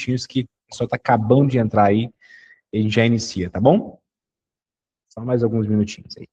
minutinhos que só está acabando de entrar aí e a gente já inicia, tá bom? Só mais alguns minutinhos aí.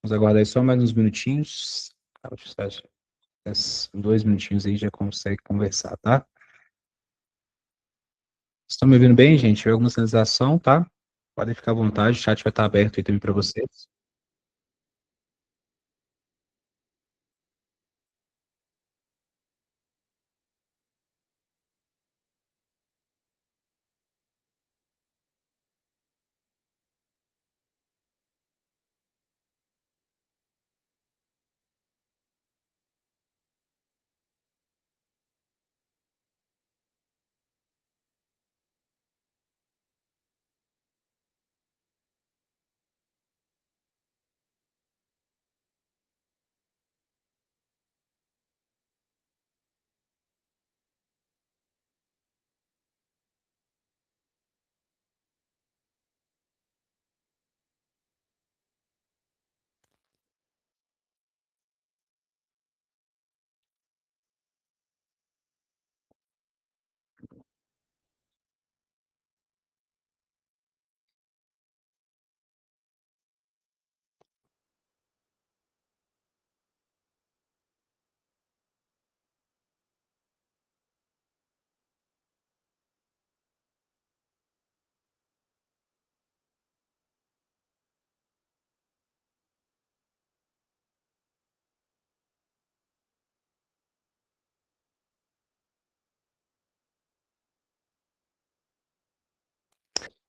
Vamos aguardar aí só mais uns minutinhos. Em 2 minutinhos aí já consegue conversar, tá? Estão me ouvindo bem, gente? Se tiver alguma sinalização, tá? Podem ficar à vontade, o chat vai estar aberto aí também para vocês.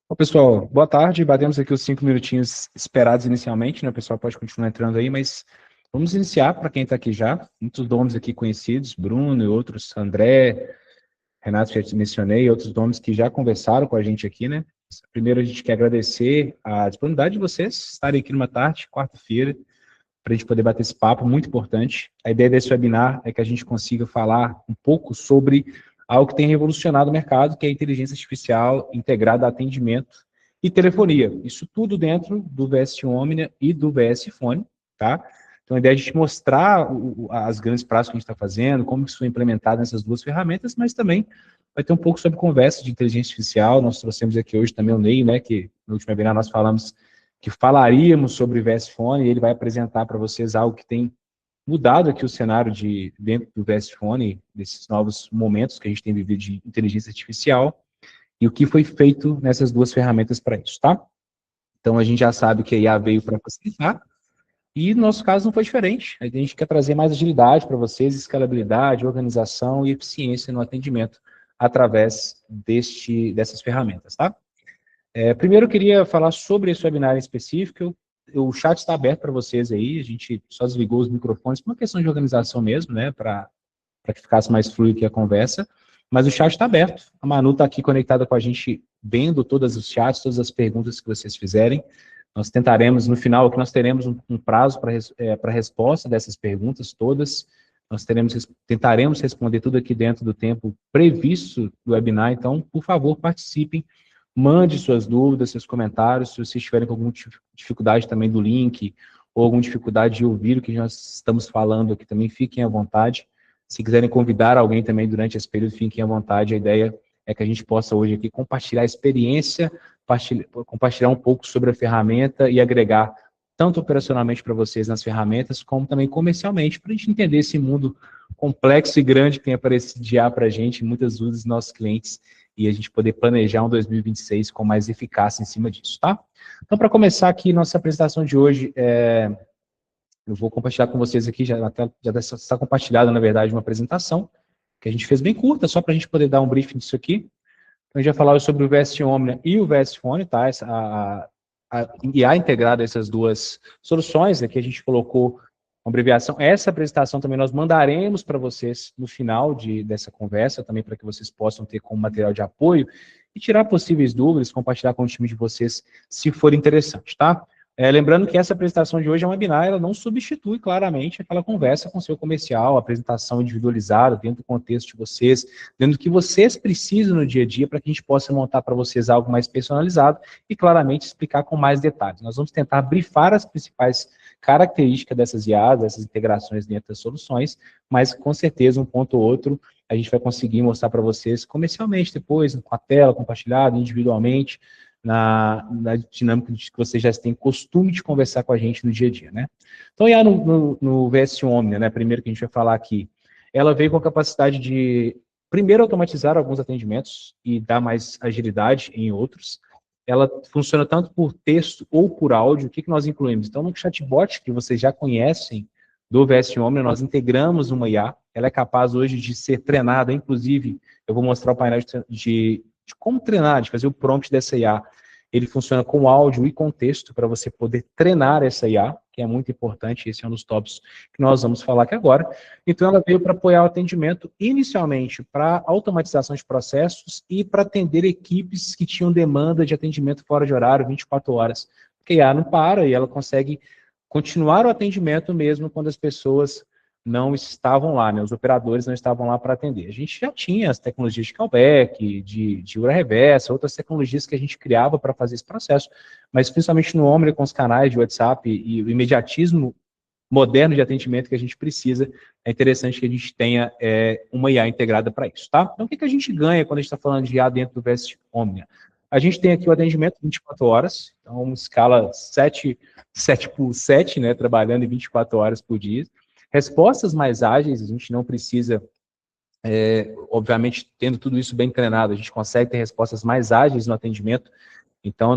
Bom, pessoal, boa tarde. Batemos aqui os 5 minutinhos esperados inicialmente, né? O pessoal pode continuar entrando aí, mas vamos iniciar para quem está aqui já. Muitos nomes aqui conhecidos, Bruno e outros, André, Renato, já te mencionei, outros nomes que já conversaram com a gente aqui, né? Primeiro, a gente quer agradecer a disponibilidade de vocês estarem aqui numa tarde, quarta-feira, para a gente poder bater esse papo muito importante. A ideia desse webinar é que a gente consiga falar um pouco sobre algo que tem revolucionado o mercado, que é a inteligência artificial integrada a atendimento e telefonia. Isso tudo dentro do VS Omnia e do VS Fone, tá? Então, a ideia é a gente mostrar as grandes práticas que a gente está fazendo, como isso foi implementado nessas duas ferramentas, mas também vai ter um pouco sobre conversa de inteligência artificial. Nós trouxemos aqui hoje também o Ney, né, que no último webinar nós falamos que falaríamos sobre o VS Fone, e ele vai apresentar para vocês algo que tem mudado aqui o cenário dentro do VS Fone, desses novos momentos que a gente tem vivido de inteligência artificial, e o que foi feito nessas duas ferramentas para isso, tá? Então, a gente já sabe que a IA veio para facilitar, e no nosso caso não foi diferente. A gente quer trazer mais agilidade para vocês, escalabilidade, organização e eficiência no atendimento através dessas ferramentas, tá? Primeiro eu queria falar sobre esse webinar em específico. O chat está aberto para vocês aí, a gente só desligou os microfones por uma questão de organização mesmo, né, para que ficasse mais fluido que a conversa, mas o chat está aberto. A Manu está aqui conectada com a gente, vendo todos os chats, todas as perguntas que vocês fizerem. Nós tentaremos, no final, que nós teremos um prazo para resposta dessas perguntas todas. Nós tentaremos responder tudo aqui dentro do tempo previsto do webinar, então, por favor, participem, mande suas dúvidas, seus comentários, se vocês tiverem alguma dificuldade também do link, ou alguma dificuldade de ouvir o que nós estamos falando aqui também, fiquem à vontade. Se quiserem convidar alguém também durante esse período, fiquem à vontade. A ideia é que a gente possa hoje aqui compartilhar a experiência, compartilhar um pouco sobre a ferramenta e agregar tanto operacionalmente para vocês nas ferramentas, como também comercialmente, para a gente entender esse mundo complexo e grande que tem aparecido já para a gente, muitas vezes nossos clientes, e a gente poder planejar um 2026 com mais eficácia em cima disso, tá? Então, para começar aqui, nossa apresentação de hoje, eu vou compartilhar com vocês aqui, já está compartilhada, na verdade, uma apresentação, que a gente fez bem curta, só para a gente poder dar um briefing disso aqui. Então, a gente vai falar sobre o VS Omnia e o VS Fone, tá? A IA integrada essas duas soluções, aqui a gente colocou uma abreviação. Essa apresentação também nós mandaremos para vocês no final dessa conversa, também para que vocês possam ter como material de apoio e tirar possíveis dúvidas, compartilhar com o time de vocês, se for interessante, tá? Lembrando que essa apresentação de hoje é um webinar, ela não substitui claramente aquela conversa com o seu comercial, a apresentação individualizada, dentro do contexto de vocês, dentro do que vocês precisam no dia a dia, para que a gente possa montar para vocês algo mais personalizado e claramente explicar com mais detalhes. Nós vamos tentar brifar as principais características dessas IAs, dessas integrações dentro das soluções, mas com certeza um ponto ou outro a gente vai conseguir mostrar para vocês comercialmente depois, com a tela compartilhada, individualmente, na dinâmica que vocês já têm costume de conversar com a gente no dia a dia, né? Então, IA no VS Omnia, né, primeiro que a gente vai falar aqui, ela veio com a capacidade de, primeiro, automatizar alguns atendimentos e dar mais agilidade em outros. Ela funciona tanto por texto ou por áudio. O que nós incluímos? Então, no chatbot, que vocês já conhecem do VS Omnia, nós integramos uma IA. Ela é capaz hoje de ser treinada, inclusive, eu vou mostrar o painel de como treinar, de fazer o prompt dessa IA. Ele funciona com áudio e com texto para você poder treinar essa IA, que é muito importante, esse é um dos tópicos que nós vamos falar aqui agora. Então, ela veio para apoiar o atendimento, inicialmente, para automatização de processos e para atender equipes que tinham demanda de atendimento fora de horário, 24 horas. Porque a IA não para e ela consegue continuar o atendimento mesmo quando as pessoas não estavam lá, né? Os operadores não estavam lá para atender. A gente já tinha as tecnologias de callback, de hora reversa, outras tecnologias que a gente criava para fazer esse processo, mas principalmente no Omnia, com os canais de WhatsApp e o imediatismo moderno de atendimento que a gente precisa, é interessante que a gente tenha uma IA integrada para isso, tá? Então, o que a gente ganha quando a gente está falando de IA dentro do VS Omnia? A gente tem aqui o atendimento 24 horas, então uma escala 7 por 7, né, trabalhando em 24 horas por dia. Respostas mais ágeis, a gente não precisa, obviamente, tendo tudo isso bem treinado, a gente consegue ter respostas mais ágeis no atendimento, então,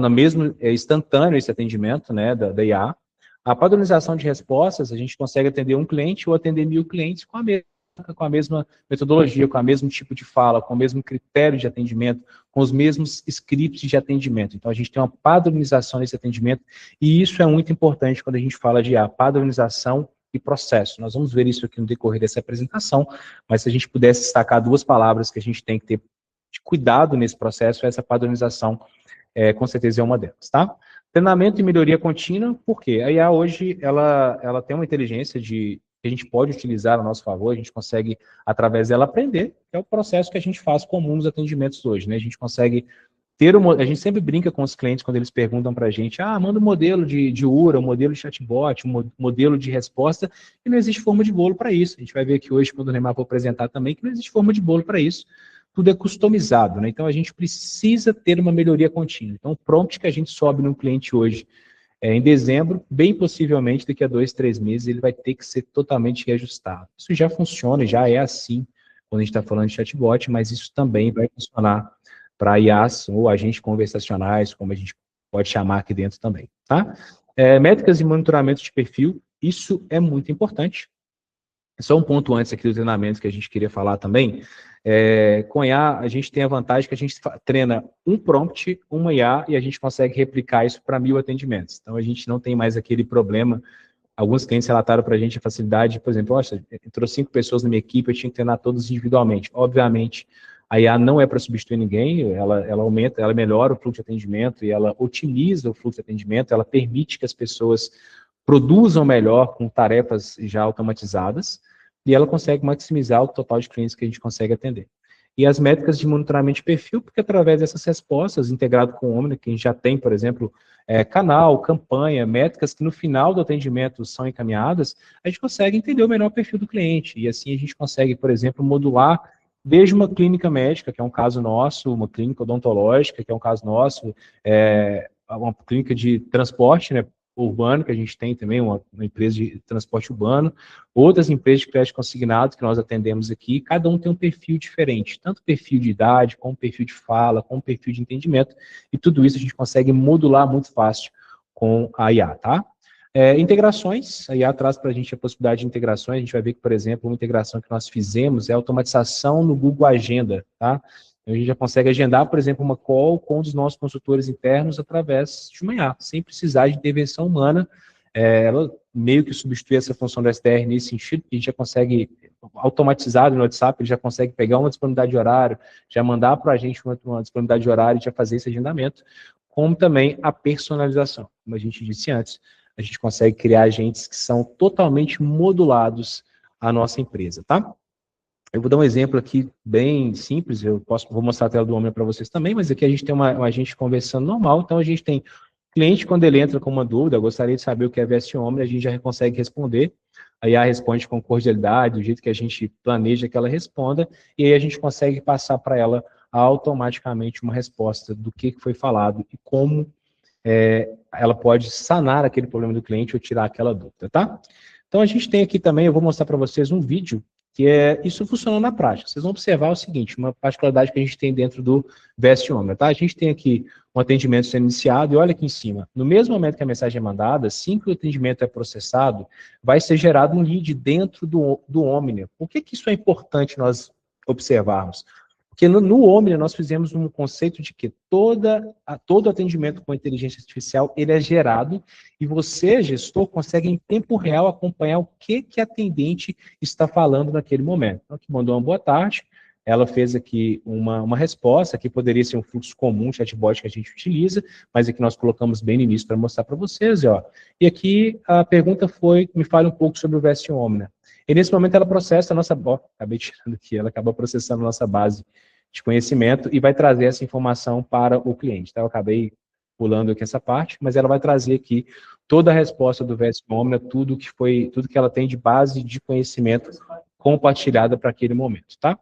é instantâneo esse atendimento, né, da IA. A padronização de respostas, a gente consegue atender um cliente ou atender 1000 clientes com a mesma metodologia, com o mesmo tipo de fala, com o mesmo critério de atendimento, com os mesmos scripts de atendimento. Então, a gente tem uma padronização nesse atendimento, e isso é muito importante quando a gente fala de IA, padronização e processo. Nós vamos ver isso aqui no decorrer dessa apresentação, mas se a gente pudesse destacar duas palavras que a gente tem que ter de cuidado nesse processo, essa padronização, com certeza é uma delas, tá? Treinamento e melhoria contínua, por quê? A IA hoje, ela tem uma inteligência que a gente pode utilizar a nosso favor, a gente consegue, através dela, aprender, que é o processo que a gente faz comum nos atendimentos hoje, né? A gente consegue a gente sempre brinca com os clientes quando eles perguntam para a gente, manda um modelo de URA, um modelo de chatbot, um modelo de resposta, e não existe forma de bolo para isso. A gente vai ver aqui hoje, quando o Neymar for apresentar também, que não existe forma de bolo para isso. Tudo é customizado, né? Então, a gente precisa ter uma melhoria contínua. Então, o prompt que a gente sobe num cliente hoje, em dezembro, bem possivelmente, daqui a 2, 3 meses, ele vai ter que ser totalmente reajustado. Isso já funciona, já é assim, quando a gente está falando de chatbot, mas isso também vai funcionar para IAs ou agentes conversacionais, como a gente pode chamar aqui dentro também, tá? Métricas e monitoramento de perfil, isso é muito importante. Só um ponto antes aqui do treinamento que a gente queria falar também. Com IA, a gente tem a vantagem que a gente treina um prompt, uma IA, e a gente consegue replicar isso para 1000 atendimentos. Então, a gente não tem mais aquele problema. Alguns clientes relataram para a gente a facilidade, por exemplo, entrou 5 pessoas na minha equipe, eu tinha que treinar todos individualmente. Obviamente, a IA não é para substituir ninguém, ela aumenta, ela melhora o fluxo de atendimento e ela otimiza o fluxo de atendimento, ela permite que as pessoas produzam melhor com tarefas já automatizadas, e ela consegue maximizar o total de clientes que a gente consegue atender. E as métricas de monitoramento de perfil, porque através dessas respostas, integrado com o Omni, que a gente já tem, por exemplo, canal, campanha, métricas que no final do atendimento são encaminhadas, a gente consegue entender o melhor perfil do cliente, e assim a gente consegue, por exemplo, modular desde uma clínica médica, que é um caso nosso, uma clínica odontológica, que é um caso nosso, uma clínica de transporte, né, urbano, que a gente tem também, uma empresa de transporte urbano, outras empresas de crédito consignado que nós atendemos aqui, cada um tem um perfil diferente, tanto perfil de idade, como perfil de fala, como perfil de entendimento, e tudo isso a gente consegue modular muito fácil com a IA, tá? Integrações, a IA traz para a gente a possibilidade de integrações, a gente vai ver que, por exemplo, uma integração que nós fizemos é a automatização no Google Agenda, tá? A gente já consegue agendar, por exemplo, uma call com um dos nossos consultores internos através de uma IA, sem precisar de intervenção humana. Ela meio que substitui essa função do SDR nesse sentido, que a gente já consegue, automatizado no WhatsApp, ele já consegue pegar uma disponibilidade de horário, já mandar para a gente uma disponibilidade de horário e já fazer esse agendamento, como também a personalização. Como a gente disse antes, a gente consegue criar agentes que são totalmente modulados à nossa empresa, tá? Eu vou dar um exemplo aqui bem simples, vou mostrar a tela do Omni para vocês também, mas aqui a gente tem uma agente conversando normal, então a gente tem cliente, quando ele entra com uma dúvida, eu gostaria de saber o que é VS Omni, a gente já consegue responder, a IA responde com cordialidade, do jeito que a gente planeja que ela responda, e aí a gente consegue passar para ela automaticamente uma resposta do que foi falado e como ela pode sanar aquele problema do cliente ou tirar aquela dúvida, tá? Então a gente tem aqui também, eu vou mostrar para vocês um vídeo que isso funcionando na prática. Vocês vão observar o seguinte, uma particularidade que a gente tem dentro do VS Omni, tá? A gente tem aqui um atendimento sendo iniciado e olha aqui em cima, no mesmo momento que a mensagem é mandada, assim que o atendimento é processado, vai ser gerado um lead dentro do Omni. Por que isso é importante nós observarmos? Porque no Omni nós fizemos um conceito de que todo atendimento com inteligência artificial ele é gerado e você, gestor, consegue em tempo real acompanhar o que a atendente está falando naquele momento. Então, aqui mandou uma boa tarde, ela fez aqui uma resposta, que poderia ser um fluxo comum, chatbot que a gente utiliza, mas aqui nós colocamos bem no início para mostrar para vocês, ó. E aqui a pergunta foi, me fale um pouco sobre o VS Omni. E nesse momento ela processa a nossa, acabei tirando aqui, ela acaba processando a nossa base de conhecimento e vai trazer essa informação para o cliente. Tá? Eu acabei pulando aqui essa parte, mas ela vai trazer aqui toda a resposta do VS Omni, tudo que ela tem de base de conhecimento compartilhada para aquele momento, tá?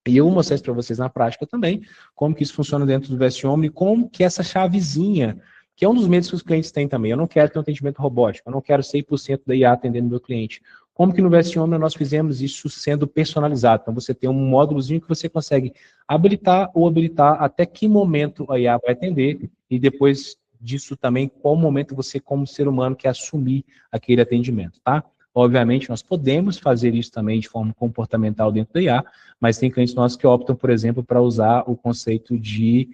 E eu vou mostrar isso para vocês na prática também, como que isso funciona dentro do VS Omni, como que essa chavezinha, que é um dos medos que os clientes têm também, eu não quero ter um atendimento robótico, eu não quero 100% da IA atendendo o meu cliente. Como que no VS Omni nós fizemos isso sendo personalizado? Então você tem um módulozinho que você consegue habilitar ou habilitar até que momento a IA vai atender e depois disso também qual momento você como ser humano quer assumir aquele atendimento, tá? Obviamente nós podemos fazer isso também de forma comportamental dentro da IA, mas tem clientes nossos que optam, por exemplo, para usar o conceito de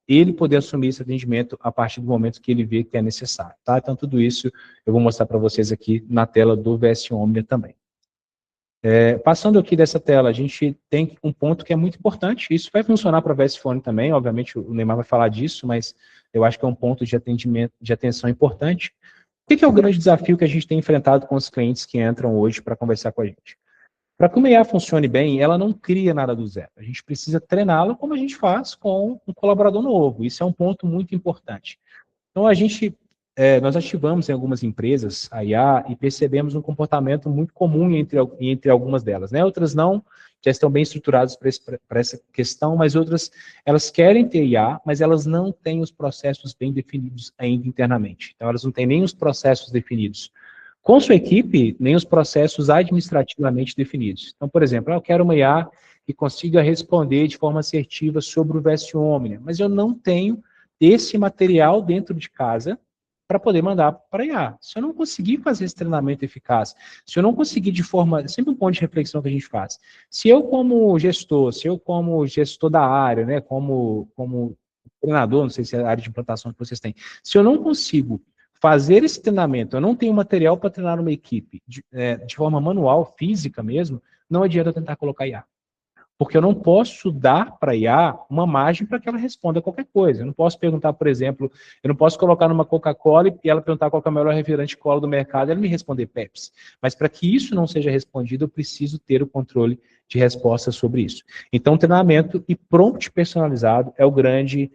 ele poder assumir esse atendimento a partir do momento que ele vê que é necessário, tá? Então, tudo isso eu vou mostrar para vocês aqui na tela do VS Omni também. Passando aqui dessa tela, a gente tem um ponto que é muito importante, isso vai funcionar para o VS Phone também, obviamente o Neymar vai falar disso, mas eu acho que é um ponto de atendimento, de atenção importante. O que é o grande desafio que a gente tem enfrentado com os clientes que entram hoje para conversar com a gente? Para que uma IA funcione bem, ela não cria nada do zero. A gente precisa treiná-la como a gente faz com um colaborador novo. Isso é um ponto muito importante. Então, nós ativamos em algumas empresas a IA e percebemos um comportamento muito comum entre algumas delas. Né? Outras não, já estão bem estruturadas para essa questão, mas outras, elas querem ter IA, mas elas não têm os processos bem definidos ainda internamente. Então, elas não têm nem os processos definidos com sua equipe, nem os processos administrativamente definidos. Então, por exemplo, eu quero uma IA que consiga responder de forma assertiva sobre o VS Omni, mas eu não tenho esse material dentro de casa para poder mandar para a IA. Se eu não conseguir fazer esse treinamento eficaz, se eu não conseguir de forma, sempre um ponto de reflexão que a gente faz, se eu como gestor da área, né, como treinador, não sei se é a área de implantação que vocês têm, se eu não consigo fazer esse treinamento, eu não tenho material para treinar uma equipe de forma manual, física mesmo, não adianta eu tentar colocar IA. Porque eu não posso dar para a IA uma margem para que ela responda qualquer coisa. Eu não posso perguntar, por exemplo, eu não posso colocar numa Coca-Cola e ela perguntar qual é o melhor refrigerante cola do mercado e ela me responder Pepsi. Mas para que isso não seja respondido, eu preciso ter o controle de resposta sobre isso. Então, treinamento e prompt personalizado é o grande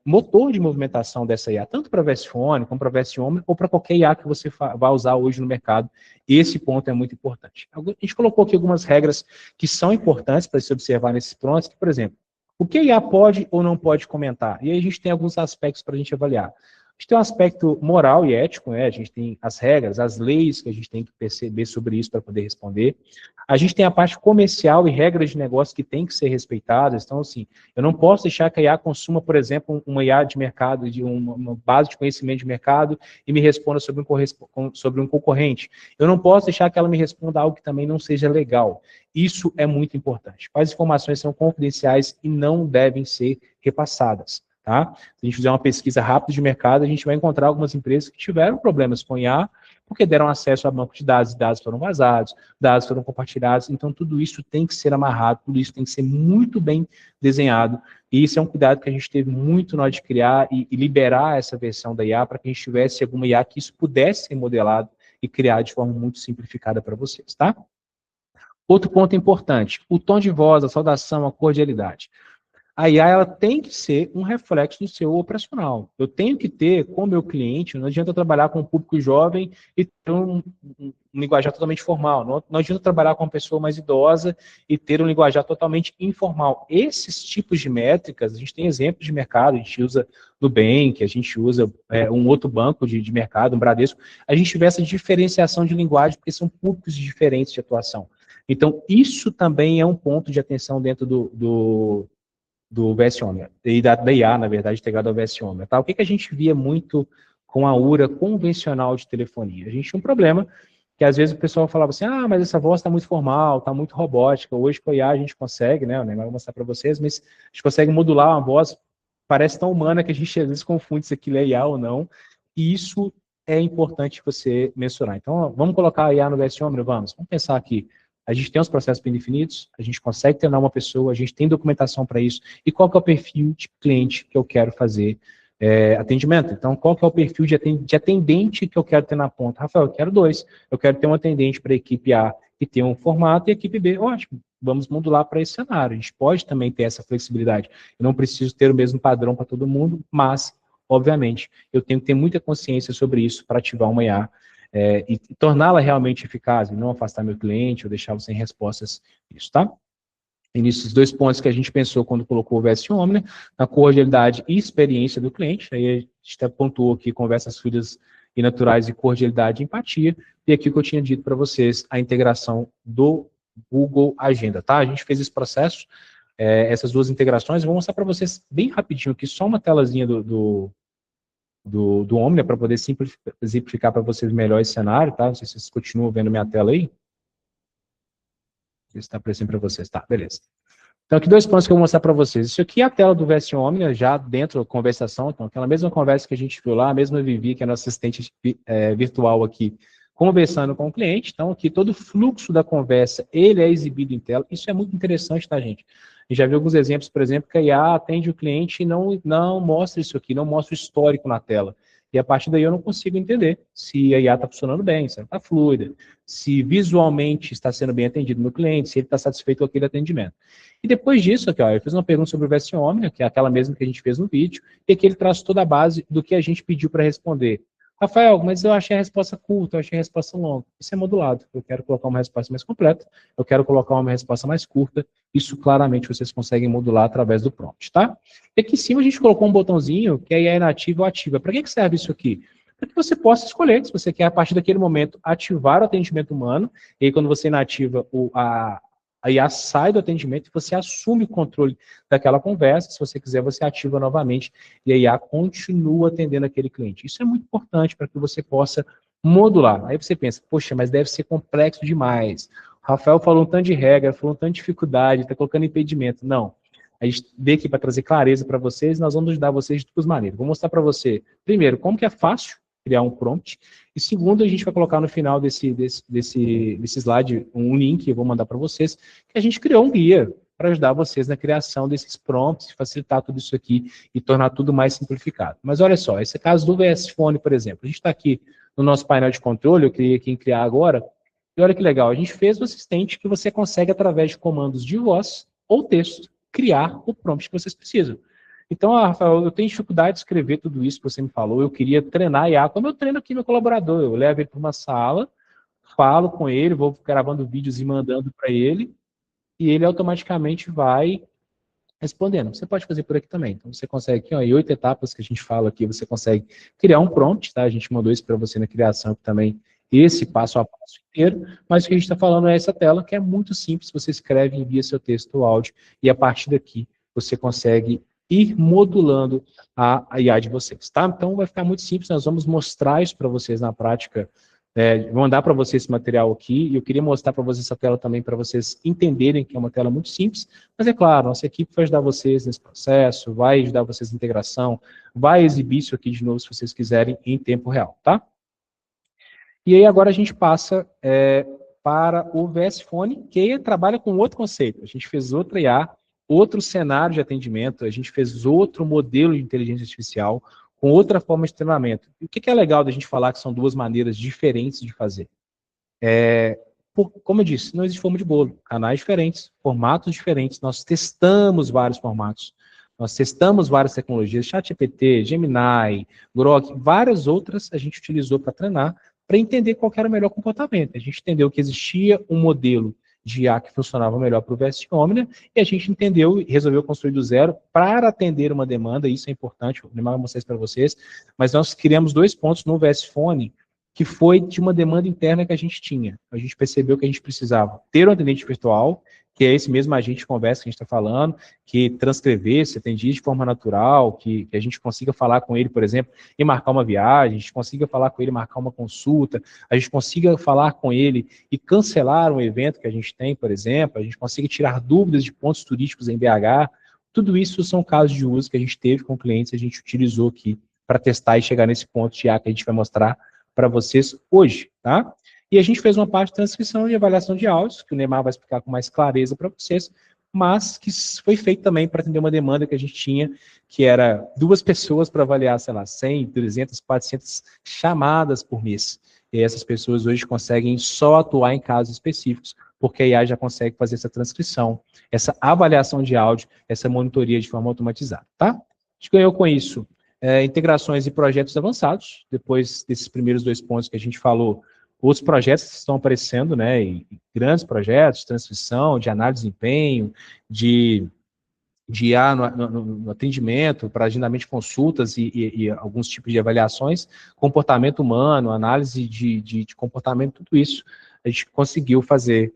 motor de movimentação dessa IA, tanto para Versione, como para Versione, ou para qualquer IA que você vá usar hoje no mercado. Esse ponto é muito importante. A gente colocou aqui algumas regras que são importantes para se observar nesses prontos, que, por exemplo, o que a IA pode ou não pode comentar? E aí a gente tem alguns aspectos para a gente avaliar. A gente tem um aspecto moral e ético, né? A gente tem as regras, as leis que a gente tem que perceber sobre isso para poder responder. A gente tem a parte comercial e regras de negócio que tem que ser respeitadas. Então, assim, eu não posso deixar que a IA consuma, por exemplo, uma IA de mercado, de uma base de conhecimento de mercado e me responda sobre um concorrente. Eu não posso deixar que ela me responda algo que também não seja legal. Isso é muito importante. As informações são confidenciais e não devem ser repassadas. Tá? Se a gente fizer uma pesquisa rápida de mercado, a gente vai encontrar algumas empresas que tiveram problemas com IA, porque deram acesso a banco de dados, dados foram vazados, dados foram compartilhados, então tudo isso tem que ser amarrado, tudo isso tem que ser muito bem desenhado, e isso é um cuidado que a gente teve muito na hora de criar e liberar essa versão da IA, para que a gente tivesse alguma IA que isso pudesse ser modelado e criar de forma muito simplificada para vocês, tá? Outro ponto importante, o tom de voz, a saudação, a cordialidade. A IA ela tem que ser um reflexo do seu operacional. Eu tenho que ter, com o meu cliente, não adianta eu trabalhar com um público jovem e ter um linguajar totalmente formal. Não adianta trabalhar com uma pessoa mais idosa e ter um linguajar totalmente informal. Esses tipos de métricas, a gente tem exemplos de mercado, a gente usa Nubank, a gente usa um outro banco de mercado, um Bradesco. A gente vê essa diferenciação de linguagem porque são públicos diferentes de atuação. Então, isso também é um ponto de atenção dentro do VS Omnia, e da IA, na verdade, integrado ao VS Omnia. Tá? O que a gente via muito com a URA convencional de telefonia? A gente tinha um problema que às vezes o pessoal falava assim, mas essa voz está muito formal, está muito robótica. Hoje com a IA a gente consegue, né, eu nem vou mostrar para vocês, mas a gente consegue modular uma voz, parece tão humana que a gente às vezes confunde se aquilo é IA ou não, e isso é importante você mensurar. Então, vamos colocar a IA no VS Omnia? Vamos pensar aqui. A gente tem os processos bem definidos, a gente consegue treinar uma pessoa, a gente tem documentação para isso, e qual que é o perfil de cliente que eu quero fazer atendimento? Então, qual que é o perfil de atendente que eu quero ter na ponta? Rafael, eu quero 2. Eu quero ter um atendente para a equipe A que tem um formato e a equipe B, ótimo, vamos modular para esse cenário. A gente pode também ter essa flexibilidade. Eu não preciso ter o mesmo padrão para todo mundo, mas, obviamente, eu tenho que ter muita consciência sobre isso para ativar uma IA e torná-la realmente eficaz, e não afastar meu cliente ou deixá-lo sem respostas, isso, tá? E nesses 2 pontos que a gente pensou quando colocou o VS Omnia, na cordialidade e experiência do cliente, aí a gente até pontuou aqui conversas fluidas e naturais e cordialidade e empatia, e aqui o que eu tinha dito para vocês, a integração do Google Agenda, tá? A gente fez esse processo, essas 2 integrações, eu vou mostrar para vocês bem rapidinho aqui, só uma telazinha do Omnia, para poder simplificar para vocês melhor esse cenário, tá? Não sei se vocês continuam vendo minha tela aí. Está aparecendo para vocês, tá? Beleza. Então, aqui 2 pontos que eu vou mostrar para vocês. Isso aqui é a tela do VS Omnia, já dentro da conversação, então, aquela mesma conversa que a gente viu lá, a mesma Vivi, que é a nossa assistente virtual aqui, conversando com o cliente. Então, aqui todo o fluxo da conversa, ele é exibido em tela. Isso é muito interessante, tá, gente? A gente já viu alguns exemplos, por exemplo, que a IA atende o cliente e não mostra isso aqui, não mostra o histórico na tela. E a partir daí eu não consigo entender se a IA está funcionando bem, se ela está fluida, se visualmente está sendo bem atendido no cliente, se ele está satisfeito com aquele atendimento. E depois disso, aqui, ó, eu fiz uma pergunta sobre o VS Omnia, que é aquela mesma que a gente fez no vídeo, e aqui ele traz toda a base do que a gente pediu para responder. Rafael, mas eu achei a resposta curta, eu achei a resposta longa. Isso é modulado. Eu quero colocar uma resposta mais completa, eu quero colocar uma resposta mais curta. Isso claramente vocês conseguem modular através do prompt, tá? E aqui em cima a gente colocou um botãozinho que é inativa ou ativa. Para que serve isso aqui? Para que você possa escolher se você quer, a partir daquele momento, ativar o atendimento humano, e aí quando você inativa A IA sai do atendimento e você assume o controle daquela conversa. Se você quiser, você ativa novamente e a IA continua atendendo aquele cliente. Isso é muito importante para que você possa modular. Aí você pensa, poxa, mas deve ser complexo demais. O Rafael falou um tanto de regra, falou um tanto de dificuldade, está colocando impedimento. Não. A gente veio aqui para trazer clareza para vocês, nós vamos ajudar vocês de duas maneiras. Vou mostrar para você, primeiro, como que é fácil criar um prompt, e segundo, a gente vai colocar no final desse slide um link, eu vou mandar para vocês, que a gente criou um guia para ajudar vocês na criação desses prompts, facilitar tudo isso aqui e tornar tudo mais simplificado. Mas olha só, esse caso do VS Phone, por exemplo, a gente está aqui no nosso painel de controle, eu queria aqui criar agora, e olha que legal, a gente fez o assistente que você consegue, através de comandos de voz ou texto, criar o prompt que vocês precisam. Então, Rafael, eu tenho dificuldade de escrever tudo isso que você me falou, eu queria treinar a IA, como eu treino aqui meu colaborador, eu levo ele para uma sala, falo com ele, vou gravando vídeos e mandando para ele, e ele automaticamente vai respondendo. Você pode fazer por aqui também. Então, você consegue aqui, ó, em 8 etapas que a gente fala aqui, você consegue criar um prompt, tá? A gente mandou isso para você na criação também, esse passo a passo inteiro, mas o que a gente está falando é essa tela, que é muito simples, você escreve, envia seu texto ou áudio, e a partir daqui você consegue ir modulando a IA de vocês, tá? Então vai ficar muito simples, nós vamos mostrar isso para vocês na prática, vou mandar para vocês esse material aqui, e eu queria mostrar para vocês essa tela também, para vocês entenderem que é uma tela muito simples, mas é claro, nossa equipe vai ajudar vocês nesse processo, vai ajudar vocês na integração, vai exibir isso aqui de novo, se vocês quiserem, em tempo real, tá? E aí agora a gente passa para o VS Phone, que trabalha com outro conceito. A gente fez outra IA, outro cenário de atendimento, a gente fez outro modelo de inteligência artificial, com outra forma de treinamento. E o que é legal da gente falar que são duas maneiras diferentes de fazer? Como eu disse, não existe forma de bolo. Canais diferentes, formatos diferentes, nós testamos vários formatos. Nós testamos várias tecnologias, ChatGPT, Gemini, Grok, várias outras a gente utilizou para treinar, para entender qual era o melhor comportamento. A gente entendeu que existia um modelo de IA que funcionava melhor para o VS Omnia, e a gente entendeu e resolveu construir do zero para atender uma demanda, isso é importante, vou mostrar isso para vocês, mas nós criamos 2 pontos no VS Phone, que foi de uma demanda interna que a gente tinha. A gente percebeu que a gente precisava ter um atendente virtual, que é esse mesmo agente de conversa que a gente está falando, que transcrevesse, atendia de forma natural, que a gente consiga falar com ele, por exemplo, e marcar uma viagem, a gente consiga falar com ele, marcar uma consulta, a gente consiga falar com ele e cancelar um evento que a gente tem, por exemplo, a gente consiga tirar dúvidas de pontos turísticos em BH. Tudo isso são casos de uso que a gente teve com clientes, a gente utilizou aqui para testar e chegar nesse ponto de IA que a gente vai mostrar para vocês hoje, tá? E a gente fez uma parte de transcrição e avaliação de áudios, que o Neymar vai explicar com mais clareza para vocês, mas que foi feito também para atender uma demanda que a gente tinha, que era 2 pessoas para avaliar, sei lá, 100, 300, 400 chamadas por mês. E essas pessoas hoje conseguem só atuar em casos específicos, porque a IA já consegue fazer essa transcrição, essa avaliação de áudio, essa monitoria de forma automatizada, tá? A gente ganhou com isso integrações e projetos avançados, depois desses primeiros 2 pontos que a gente falou, outros projetos que estão aparecendo, né, e grandes projetos, de transcrição, de análise de desempenho, de IA no atendimento, para agendamento de consultas e alguns tipos de avaliações, comportamento humano, análise de comportamento, tudo isso a gente conseguiu fazer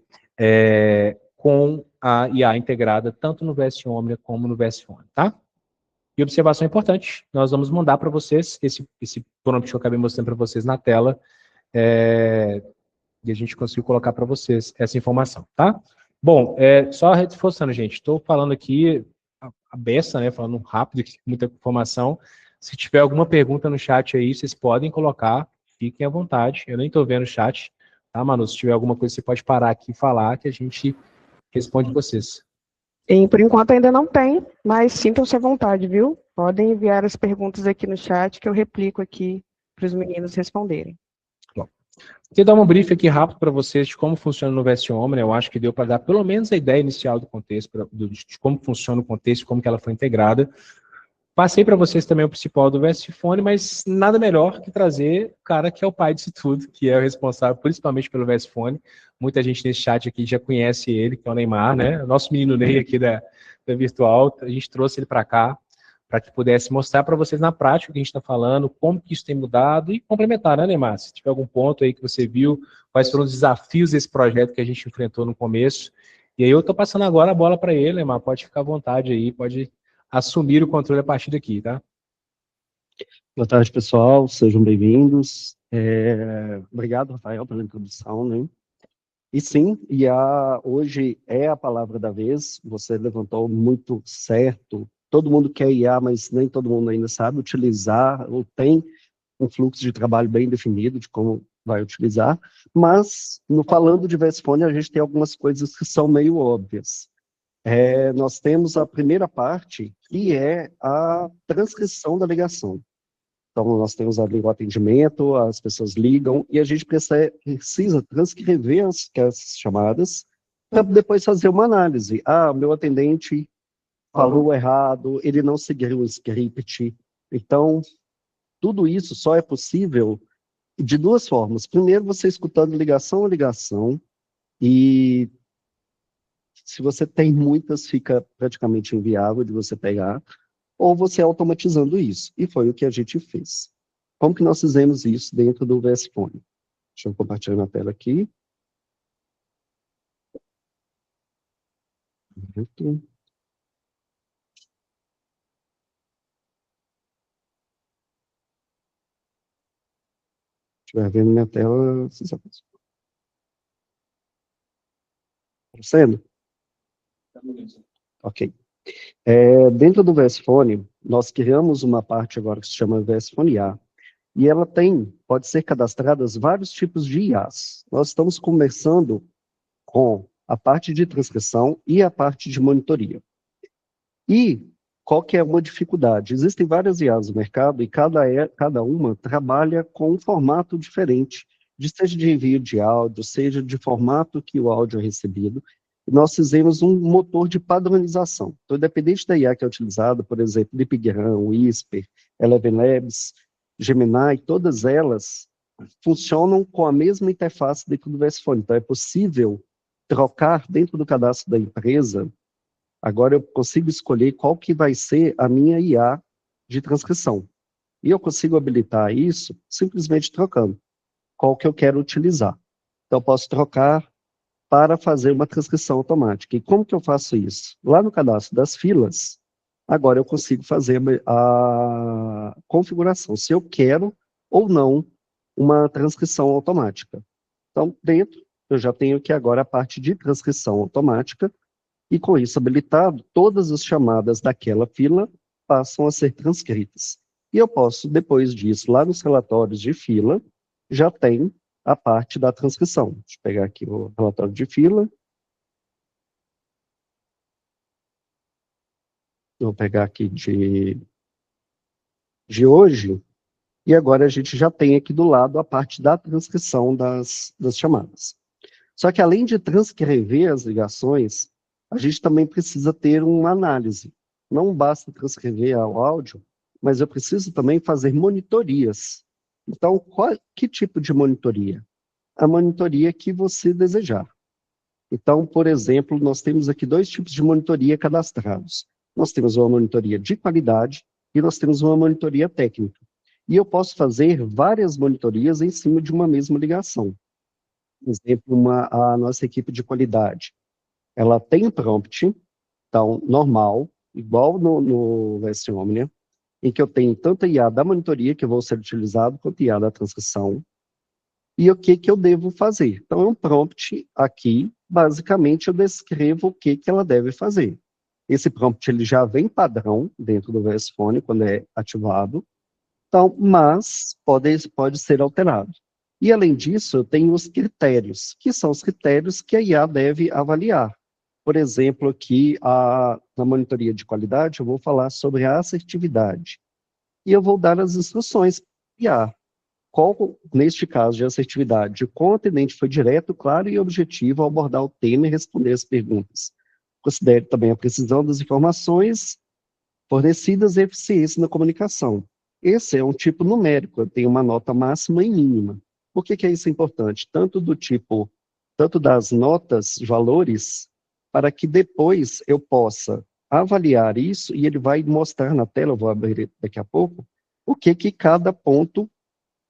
com a IA integrada, tanto no VS Omnia como no VS Phone, tá? E observação importante, nós vamos mandar para vocês esse prompt que eu acabei mostrando para vocês na tela, e a gente conseguiu colocar para vocês essa informação, tá? Bom, só reforçando, gente, estou falando aqui a beça, né, falando rápido, muita informação. Se tiver alguma pergunta no chat aí, vocês podem colocar, fiquem à vontade. Eu nem estou vendo o chat, tá, Manu? Se tiver alguma coisa, você pode parar aqui e falar, que a gente responde vocês. E, por enquanto ainda não tem, mas sintam-se à vontade, viu? Podem enviar as perguntas aqui no chat, que eu replico aqui para os meninos responderem. Bom, vou dar um brief aqui rápido para vocês de como funciona no VS Omnia. Eu acho que deu para dar pelo menos a ideia inicial do contexto, de como funciona o contexto, como que ela foi integrada. Passei para vocês também o principal do VS Phone, mas nada melhor que trazer o cara que é o pai disso tudo, que é o responsável principalmente pelo VS Phone. Muita gente nesse chat aqui já conhece ele, que é o Neymar, né? O nosso menino Ney aqui da Virtual, a gente trouxe ele para cá, para que pudesse mostrar para vocês na prática o que a gente está falando, como que isso tem mudado e complementar, né, Neymar? Se tiver algum ponto aí que você viu, quais foram os desafios desse projeto que a gente enfrentou no começo E aí eu estou passando agora a bola para ele, mas pode ficar à vontade aí, pode assumir o controle a partir daqui, tá? Boa tarde, pessoal, sejam bem-vindos. Obrigado, Rafael, pela introdução, né? E sim, IA hoje é a palavra da vez, você levantou muito certo. Todo mundo quer IA, mas nem todo mundo ainda sabe utilizar, ou tem um fluxo de trabalho bem definido de como vai utilizar. Mas, no falando de VSFone, a gente tem algumas coisas que são meio óbvias. Nós temos a primeira parte, que é a transcrição da ligação. Então, nós temos ali o atendimento, as pessoas ligam, e a gente precisa transcrever essas chamadas para depois fazer uma análise. Ah, o meu atendente falou errado, ele não seguiu o script. Então, tudo isso só é possível de duas formas. Primeiro, você escutando ligação a ligação, e se você tem muitas, fica praticamente inviável de você pegar, ou você automatizando isso. E foi o que a gente fez. Como que nós fizemos isso dentro do VSFone? Deixa eu compartilhar na tela aqui. Se estiver vendo minha tela, você sabe. Aparecendo? Ok. Dentro do VSFone, nós criamos uma parte agora que se chama VSFone IA. E ela pode ser cadastradas vários tipos de IAs. Nós estamos começando com a parte de transcrição e a parte de monitoria. E qual que é uma dificuldade? Existem várias IAs no mercado e cada uma trabalha com um formato diferente, seja de envio de áudio, seja de formato que o áudio é recebido. E nós fizemos um motor de padronização. Então, independente da IA que é utilizada, por exemplo, DeepGram, Whisper, Eleven Labs, Gemini, todas elas funcionam com a mesma interface dentro do VSFone. Então, é possível trocar dentro do cadastro da empresa. Agora eu consigo escolher qual que vai ser a minha IA de transcrição. E eu consigo habilitar isso simplesmente trocando qual que eu quero utilizar. Então, eu posso trocar para fazer uma transcrição automática. E como que eu faço isso? Lá no cadastro das filas, agora eu consigo fazer a configuração, se eu quero ou não uma transcrição automática. Então, dentro, eu já tenho aqui agora a parte de transcrição automática, e com isso habilitado, todas as chamadas daquela fila passam a ser transcritas. E eu posso, depois disso, lá nos relatórios de fila, já tem a parte da transcrição. Deixa eu pegar aqui o relatório de fila. Vou pegar aqui de hoje. E agora a gente já tem aqui do lado a parte da transcrição das chamadas. Só que além de transcrever as ligações, a gente também precisa ter uma análise. Não basta transcrever o áudio, mas eu preciso também fazer monitorias. Então, que tipo de monitoria? A monitoria que você desejar. Então, por exemplo, nós temos aqui dois tipos de monitoria cadastrados. Nós temos uma monitoria de qualidade e nós temos uma monitoria técnica. E eu posso fazer várias monitorias em cima de uma mesma ligação. Por exemplo, a nossa equipe de qualidade, ela tem um prompt, então, normal, igual no VS Omnia, em que eu tenho tanto a IA da monitoria, que vou ser utilizado, quanto a IA da transcrição, e o que eu devo fazer. Então, é um prompt aqui, basicamente, eu descrevo o que ela deve fazer. Esse prompt, ele já vem padrão dentro do VSFone, quando é ativado, então, mas pode ser alterado. E, além disso, eu tenho os critérios, que são os critérios que a IA deve avaliar. Por exemplo, aqui, na monitoria de qualidade, eu vou falar sobre a assertividade. E eu vou dar as instruções para a IA. Qual, neste caso de assertividade, qual atendente foi direto, claro e objetivo ao abordar o tema e responder as perguntas. Considere também a precisão das informações fornecidas e eficiência na comunicação. Esse é um tipo numérico, eu tenho uma nota máxima e mínima. Por que é isso importante? Tanto das notas, valores, para que depois eu possa avaliar isso, e ele vai mostrar na tela, eu vou abrir daqui a pouco, o que cada ponto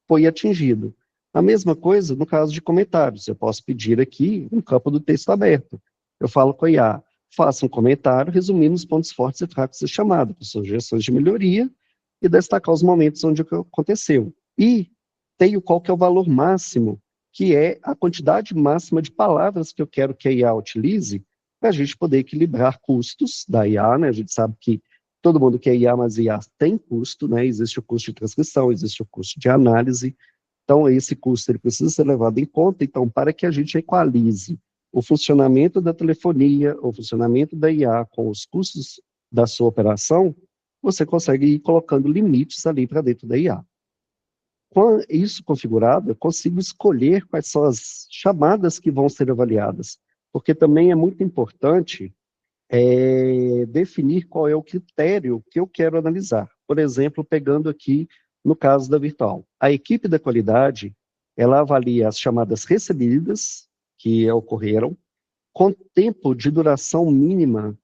foi atingido. A mesma coisa no caso de comentários, eu posso pedir aqui um campo do texto aberto. eu falo com a IA, faça um comentário resumindo os pontos fortes e fracos da chamada, com sugestões de melhoria e destacar os momentos onde aconteceu. E tenho qual que é o valor máximo, que é a quantidade máxima de palavras que eu quero que a IA utilize para a gente poder equilibrar custos da IA, né? A gente sabe que todo mundo quer IA, mas IA tem custo, né? Existe o custo de transcrição, existe o custo de análise, então esse custo ele precisa ser levado em conta, então para que a gente equalize o funcionamento da telefonia, o funcionamento da IA com os custos da sua operação, você consegue ir colocando limites ali para dentro da IA. Com isso configurado, eu consigo escolher quais são as chamadas que vão ser avaliadas, porque também é muito importante definir qual é o critério que eu quero analisar. Por exemplo, pegando aqui no caso da Virtual. A equipe da qualidade, ela avalia as chamadas recebidas, que ocorreram, com tempo de duração mínima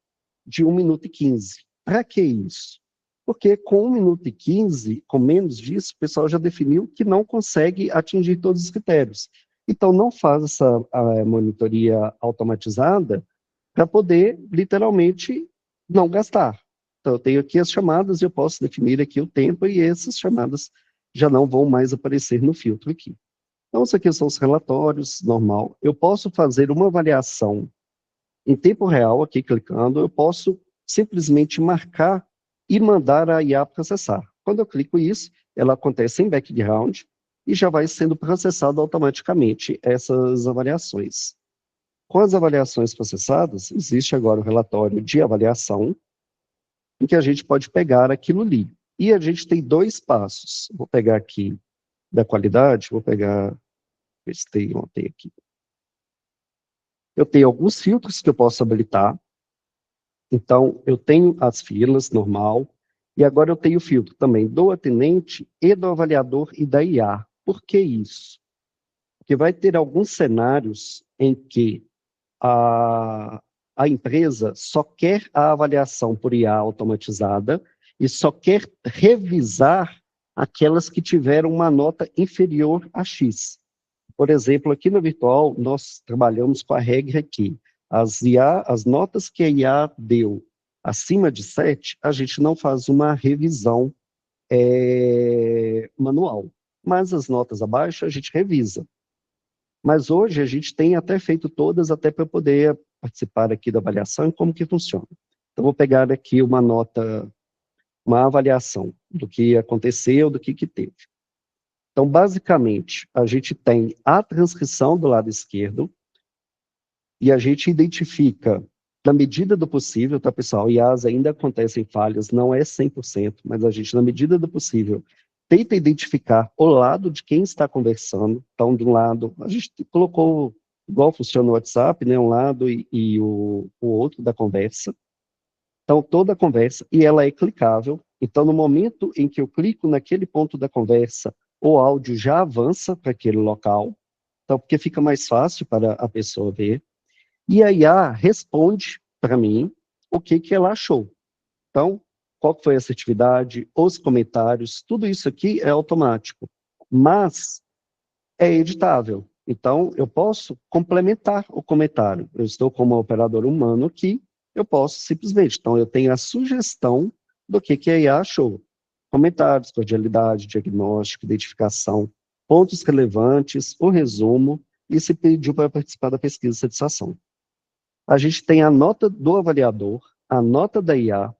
de 1 minuto e 15. Para que isso? Porque com 1 minuto e 15, com menos disso, o pessoal já definiu que não consegue atingir todos os critérios. Então, não faz essa monitoria automatizada para poder, literalmente, não gastar. Então, eu tenho aqui as chamadas e eu posso definir aqui o tempo e essas chamadas já não vão mais aparecer no filtro aqui. Então, isso aqui são os relatórios, normal. Eu posso fazer uma avaliação em tempo real, aqui clicando, eu posso simplesmente marcar e mandar a IA processar. Quando eu clico isso, ela acontece em background e já vai sendo processado automaticamente essas avaliações. Com as avaliações processadas, existe agora o relatório de avaliação, em que a gente pode pegar aquilo ali. E a gente tem 2 passos. Vou pegar aqui da qualidade, vou pegar, ver se tem ontem aqui. Eu tenho alguns filtros que eu posso habilitar. Então, eu tenho as filas, normal, e agora eu tenho o filtro também do atendente e do avaliador e da IA. Por que isso? Porque vai ter alguns cenários em que a empresa só quer a avaliação por IA automatizada e só quer revisar aquelas que tiveram uma nota inferior a X. Por exemplo, aqui no Virtual, nós trabalhamos com a regra que as notas que a IA deu acima de 7, a gente não faz uma revisão manual. Mas as notas abaixo, a gente revisa. Mas hoje a gente tem até feito todas, até para poder participar aqui da avaliação e como que funciona. Então, vou pegar aqui uma nota, uma avaliação do que aconteceu, do que teve. Então, basicamente, a gente tem a transcrição do lado esquerdo e a gente identifica, na medida do possível, tá, pessoal? IAs ainda acontecem falhas, não é 100%, mas a gente, na medida do possível, tenta identificar o lado de quem está conversando. Então, de um lado, a gente colocou, igual funciona o WhatsApp, né, um lado e o outro da conversa. Então, toda a conversa, e ela é clicável. Então, no momento em que eu clico naquele ponto da conversa, o áudio já avança para aquele local, então, porque fica mais fácil para a pessoa ver. E a IA responde para mim o que ela achou. Então, qual foi a assertividade, os comentários, tudo isso aqui é automático, mas é editável. Então, eu posso complementar o comentário. Eu estou como operador humano aqui, eu posso simplesmente. Então, eu tenho a sugestão do que a IA achou. Comentários, cordialidade, diagnóstico, identificação, pontos relevantes, o resumo, e se pediu para participar da pesquisa de satisfação. A gente tem a nota do avaliador, a nota da IA,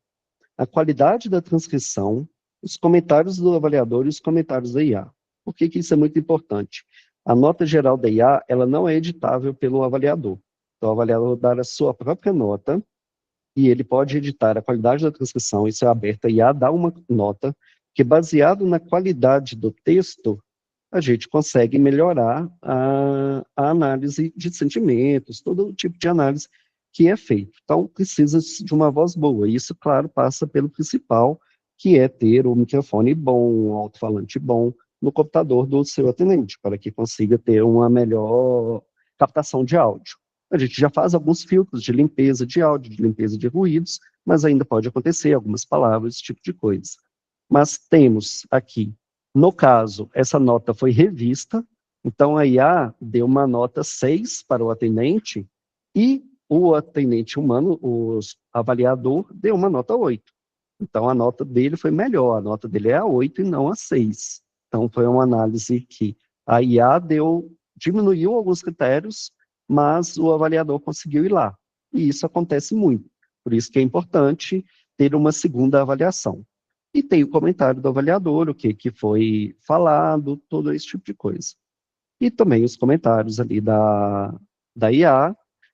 a qualidade da transcrição, os comentários do avaliador e os comentários da IA. Por que isso é muito importante? A nota geral da IA, ela não é editável pelo avaliador. Então, o avaliador dá a sua própria nota e ele pode editar a qualidade da transcrição, isso é aberto, a IA dá uma nota que, baseado na qualidade do texto, a gente consegue melhorar a análise de sentimentos, todo o tipo de análise que é feito. Então, precisa de uma voz boa. E isso, claro, passa pelo principal, que é ter um microfone bom, um alto-falante bom no computador do seu atendente, para que consiga ter uma melhor captação de áudio. A gente já faz alguns filtros de limpeza de áudio, de limpeza de ruídos, mas ainda pode acontecer algumas palavras, esse tipo de coisa. Mas temos aqui, no caso, essa nota foi revista, então a IA deu uma nota 6 para o atendente, e o atendente humano, o avaliador, deu uma nota 8. Então, a nota dele foi melhor, a nota dele é a 8 e não a 6. Então, foi uma análise que a IA diminuiu alguns critérios, mas o avaliador conseguiu ir lá. E isso acontece muito. Por isso que é importante ter uma segunda avaliação. E tem o comentário do avaliador, o que foi falado, todo esse tipo de coisa. E também os comentários ali da IA,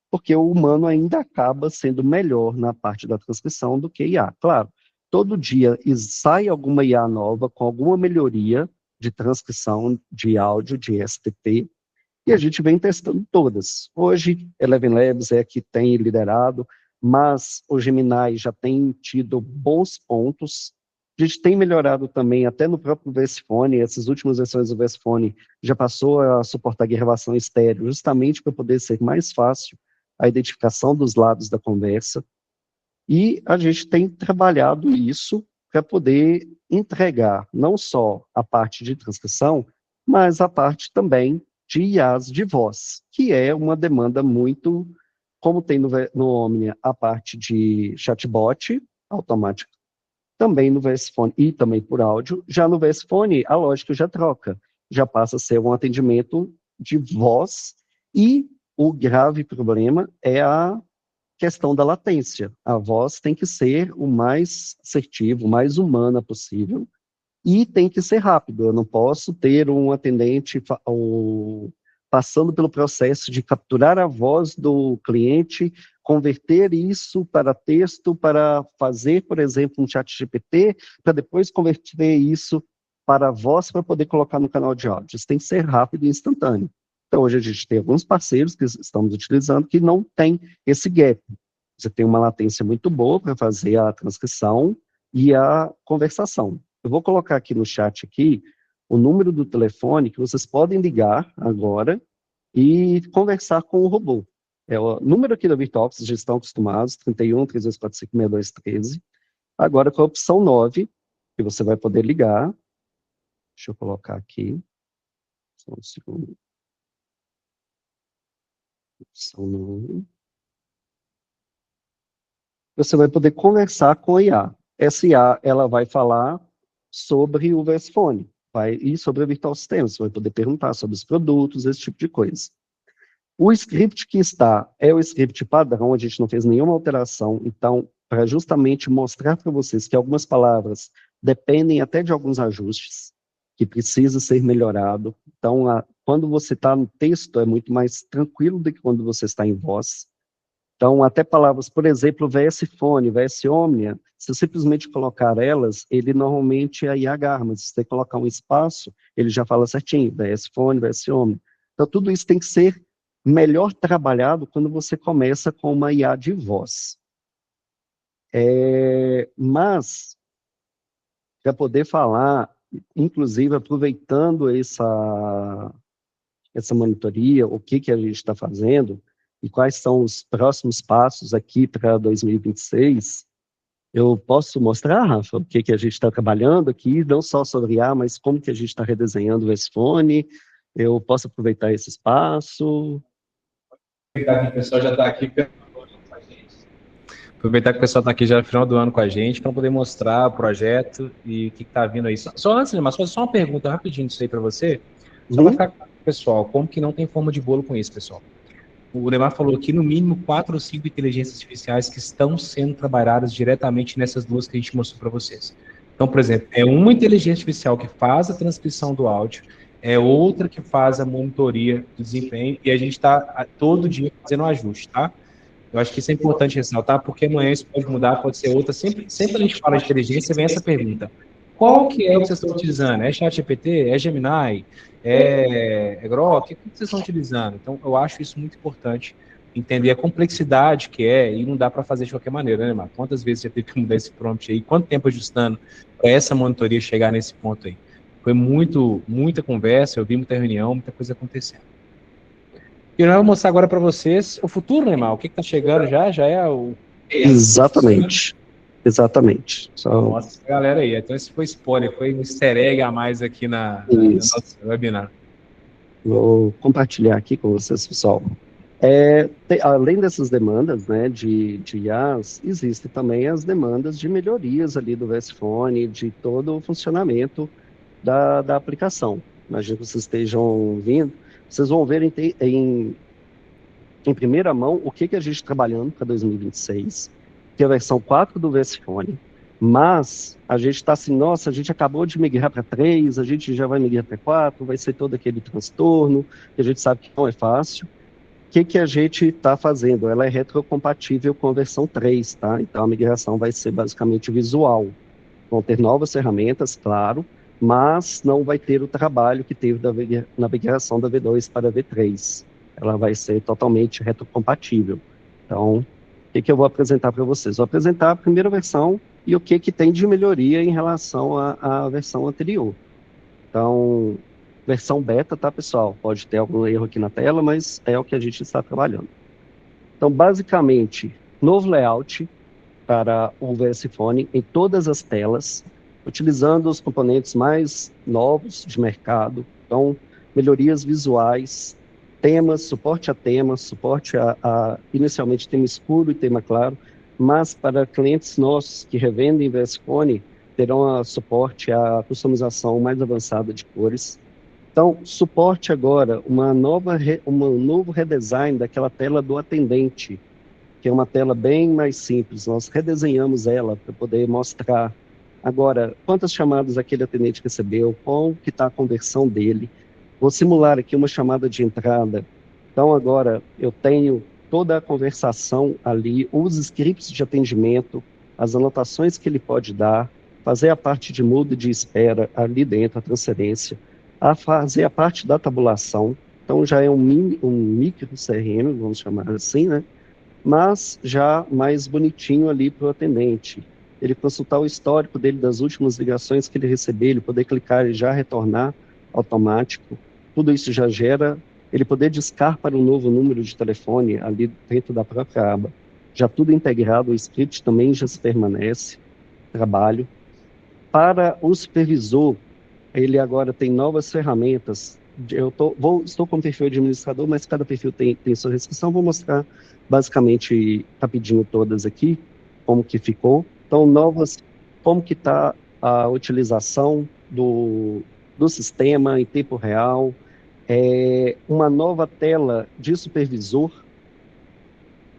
porque o humano ainda acaba sendo melhor na parte da transcrição do que IA. Claro, todo dia sai alguma IA nova com alguma melhoria de transcrição de áudio, de STP, e a gente vem testando todas. Hoje, Eleven Labs é a que tem liderado, mas o Gemini já tem tido bons pontos. A gente tem melhorado também, até no próprio VS Phone, essas últimas versões do VS Phone já passou a suportar gravação estéreo, justamente para poder ser mais fácil a identificação dos lados da conversa. E a gente tem trabalhado isso para poder entregar não só a parte de transcrição, mas a parte também de IAs de voz, que é uma demanda muito, como tem no Omnia, a parte de chatbot automático, também no VS Phone e também por áudio. Já no VS Phone, a lógica já troca, já passa a ser um atendimento de voz, e o grave problema é a questão da latência. A voz tem que ser o mais assertivo, o mais humana possível, e tem que ser rápido. Eu não posso ter um atendente passando pelo processo de capturar a voz do cliente, converter isso para texto, para fazer, por exemplo, um chat GPT, para depois converter isso para voz, para poder colocar no canal de áudio. Isso tem que ser rápido e instantâneo. Então, hoje a gente tem alguns parceiros que estamos utilizando que não tem esse gap. Você tem uma latência muito boa para fazer a transcrição e a conversação. Eu vou colocar aqui no chat aqui o número do telefone que vocês podem ligar agora e conversar com o robô. É o número aqui da Virtuops, já estão acostumados, 31 3245 6213. Agora com a opção 9, que você vai poder ligar. Deixa eu colocar aqui. Só um segundo. Opção 9. Você vai poder conversar com a IA. Essa IA, ela vai falar sobre o VS Phone, e sobre o Virtual System. Você vai poder perguntar sobre os produtos, esse tipo de coisa. O script que está é o script padrão, a gente não fez nenhuma alteração, então, para justamente mostrar para vocês que algumas palavras dependem até de alguns ajustes, que precisa ser melhorado. Então, quando você está no texto, é muito mais tranquilo do que quando você está em voz. Então, até palavras, por exemplo, VS Phone, VS Omnia, se eu simplesmente colocar elas, ele normalmente é IH, mas se você colocar um espaço, ele já fala certinho, VS Phone, VS Omnia. Então, tudo isso tem que ser melhor trabalhado quando você começa com uma IA de voz. Mas, para poder falar, inclusive aproveitando essa monitoria, o que a gente está fazendo, e quais são os próximos passos aqui para 2026, eu posso mostrar, Rafa, o que a gente está trabalhando aqui, não só sobre IA, mas como que a gente está redesenhando o S-Phone. Eu posso aproveitar esse espaço. Aproveitar que o pessoal já está aqui aproveitar que o pessoal está aqui já no final do ano com a gente, para poder mostrar o projeto e o que está vindo aí. Só antes, mas só uma pergunta rapidinho disso aí para você, só para ficar claro, pessoal, como que não tem forma de bolo com isso, pessoal? O Neymar falou aqui, no mínimo, 4 ou 5 inteligências artificiais que estão sendo trabalhadas diretamente nessas duas que a gente mostrou para vocês. Então, por exemplo, é uma inteligência artificial que faz a transcrição do áudio, é outra que faz a monitoria do desempenho, e a gente está todo dia fazendo um ajuste, tá? Eu acho que isso é importante ressaltar, porque amanhã isso pode mudar, pode ser outra. Sempre a gente fala de inteligência, vem essa pergunta. Qual que é o que vocês estão utilizando? É ChatGPT? É Gemini? É Grok? O que vocês estão utilizando? Então, eu acho isso muito importante, entender a complexidade que é, e não dá para fazer de qualquer maneira, né, Marco? Quantas vezes você teve que mudar esse prompt aí? Quanto tempo ajustando para essa monitoria chegar nesse ponto aí? Foi muita conversa, eu vi muita reunião, muita coisa acontecendo. E eu vou mostrar agora para vocês o futuro, Neymar. O que está chegando já é o... Exatamente. Só... Mostra pra galera aí. Então esse foi spoiler, foi um easter egg a mais aqui no nosso webinar. Vou compartilhar aqui com vocês, pessoal. Além dessas demandas, né, de IaaS, existem também as demandas de melhorias ali do VS Fone, de todo o funcionamento da aplicação. Imagino que vocês estejam vindo, vocês vão ver em primeira mão o que a gente está trabalhando para 2026, que é a versão 4 do VS Fone, mas a gente está assim, nossa, a gente acabou de migrar para 3, a gente já vai migrar para 4, vai ser todo aquele transtorno, que a gente sabe que não é fácil. O que a gente está fazendo? Ela é retrocompatível com a versão 3, tá? Então a migração vai ser basicamente visual. Vão ter novas ferramentas, claro, mas não vai ter o trabalho que teve na migração da V2 para a V3. Ela vai ser totalmente retrocompatível. Então, o que eu vou apresentar para vocês? Vou apresentar a primeira versão e o que tem de melhoria em relação à versão anterior. Então, versão beta, tá, pessoal? Pode ter algum erro aqui na tela, mas é o que a gente está trabalhando. Então, basicamente, novo layout para o VS Fone em todas as telas, utilizando os componentes mais novos de mercado. Então, melhorias visuais, temas, suporte inicialmente tema escuro e tema claro, mas para clientes nossos que revendem VS Fone, terão suporte à customização mais avançada de cores. Então, suporte agora um novo redesign daquela tela do atendente, que é uma tela bem mais simples. Nós redesenhamos ela para poder mostrar agora quantas chamadas aquele atendente recebeu, qual que está a conversão dele. Vou simular aqui uma chamada de entrada. Então, agora eu tenho toda a conversação ali, os scripts de atendimento, as anotações que ele pode dar, fazer a parte de muda e de espera ali dentro, a transferência, a fazer a parte da tabulação. Então, já é um micro CRM, vamos chamar assim, né? Mas já mais bonitinho ali para o atendente. Ele consultar o histórico dele das últimas ligações que ele recebeu, ele poder clicar e já retornar automático. Tudo isso já gera, ele poder discar para um novo número de telefone ali dentro da própria aba. Já tudo integrado, o script também já se permanece, trabalho. Para o supervisor, ele agora tem novas ferramentas. Estou com o perfil de administrador, mas cada perfil tem sua restrição. Vou mostrar basicamente rapidinho todas aqui, como que ficou. Então, como que está a utilização do sistema em tempo real, uma nova tela de supervisor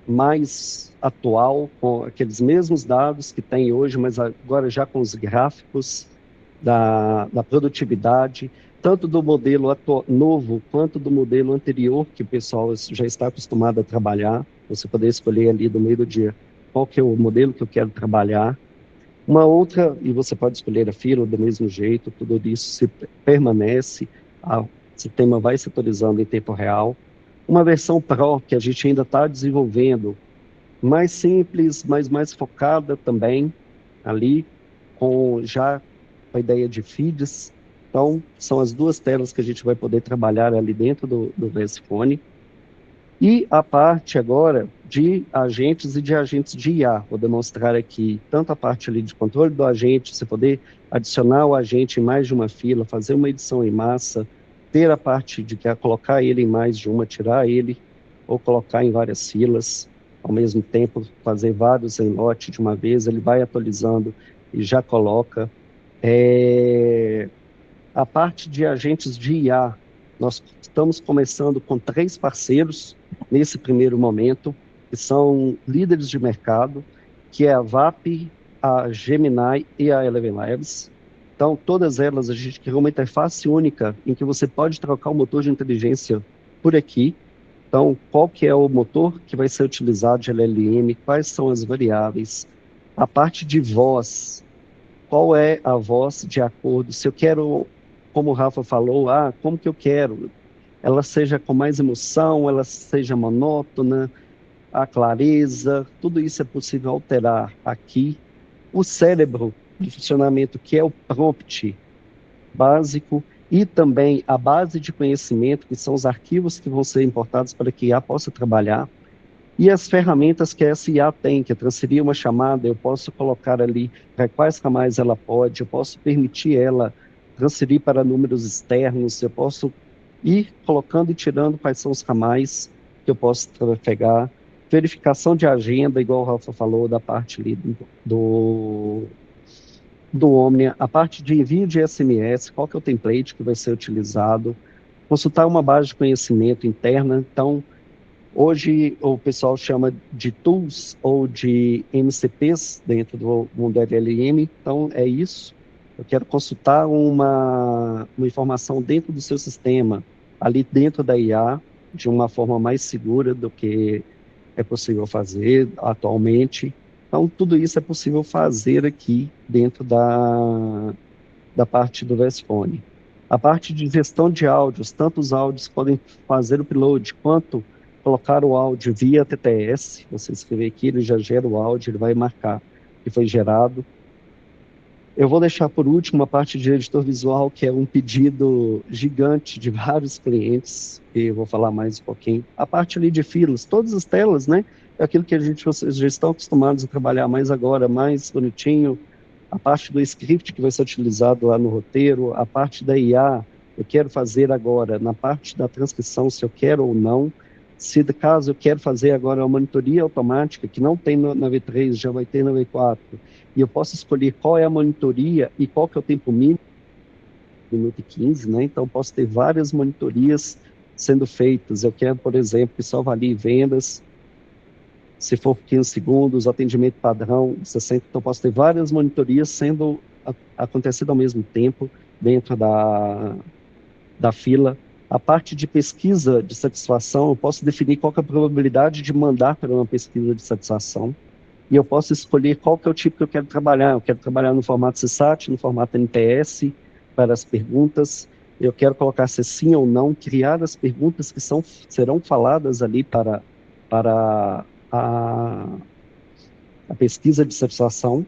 mais atual, com aqueles mesmos dados que tem hoje, mas agora já com os gráficos da produtividade, tanto do modelo novo quanto do modelo anterior, que o pessoal já está acostumado a trabalhar. Você poder escolher ali do meio do dia qual que é o modelo que eu quero trabalhar. Uma outra, e você pode escolher a fila do mesmo jeito, tudo isso se permanece, o sistema vai se atualizando em tempo real. Uma versão Pro, que a gente ainda está desenvolvendo, mais simples, mas mais focada também, ali, com já a ideia de feeds. Então, são as duas telas que a gente vai poder trabalhar ali dentro do VS Fone. E a parte agora de agentes e de agentes de IA. Vou demonstrar aqui tanto a parte ali de controle do agente, você poder adicionar o agente em mais de uma fila, fazer uma edição em massa, ter a parte de colocar ele em mais de uma, tirar ele, ou colocar em várias filas, ao mesmo tempo fazer vários em lote de uma vez, ele vai atualizando e já coloca. A parte de agentes de IA, nós estamos começando com 3 parceiros nesse primeiro momento, que são líderes de mercado, que é a VAP, a Gemini e a Eleven Labs. Então, todas elas, a gente criou uma interface única em que você pode trocar o motor de inteligência por aqui. Então, qual que é o motor que vai ser utilizado de LLM, quais são as variáveis, a parte de voz, qual é a voz de acordo, se eu quero, como o Rafa falou, como que eu quero, ela seja com mais emoção, ela seja monótona, a clareza, tudo isso é possível alterar aqui. O cérebro de funcionamento, que é o prompt básico, e também a base de conhecimento, que são os arquivos que vão ser importados para que a IA possa trabalhar, e as ferramentas que essa IA tem, que é transferir uma chamada, eu posso colocar ali para quais ramais ela pode, eu posso permitir ela transferir para números externos, eu posso ir colocando e tirando quais são os ramais, que eu posso trafegar, verificação de agenda, igual o Rafa falou, da parte ali do Omnia, a parte de envio de SMS, qual que é o template que vai ser utilizado, consultar uma base de conhecimento interna. Então, hoje o pessoal chama de tools ou de MCPs dentro do mundo LLM, então é isso. Eu quero consultar uma informação dentro do seu sistema, ali dentro da IA, de uma forma mais segura do que é possível fazer atualmente. Então, tudo isso é possível fazer aqui dentro da parte do VSFone. A parte de gestão de áudios, tanto os áudios podem fazer o upload, quanto colocar o áudio via TTS. Você escrever aqui, ele já gera o áudio, ele vai marcar que foi gerado. Eu vou deixar por último a parte de editor visual, que é um pedido gigante de vários clientes, que eu vou falar mais um pouquinho. A parte ali de filas, todas as telas, né? É aquilo que vocês já estão acostumados a trabalhar mais agora, mais bonitinho. A parte do script que vai ser utilizado lá no roteiro, a parte da IA, eu quero fazer agora, na parte da transcrição, se eu quero ou não. Se de caso eu quero fazer agora uma monitoria automática, que não tem na V3, já vai ter na V4, e eu posso escolher qual é a monitoria e qual que é o tempo mínimo, minuto e 15, né? Então, eu posso ter várias monitorias sendo feitas. Eu quero, por exemplo, que só avalie vendas, se for 15 segundos, atendimento padrão, 60, então posso ter várias monitorias sendo acontecendo ao mesmo tempo dentro da fila. A parte de pesquisa de satisfação, eu posso definir qual que é a probabilidade de mandar para uma pesquisa de satisfação, e eu posso escolher qual que é o tipo que eu quero trabalhar. Eu quero trabalhar no formato CSAT, no formato NPS, para as perguntas. Eu quero colocar se sim ou não, criar as perguntas que serão faladas ali para a pesquisa de satisfação.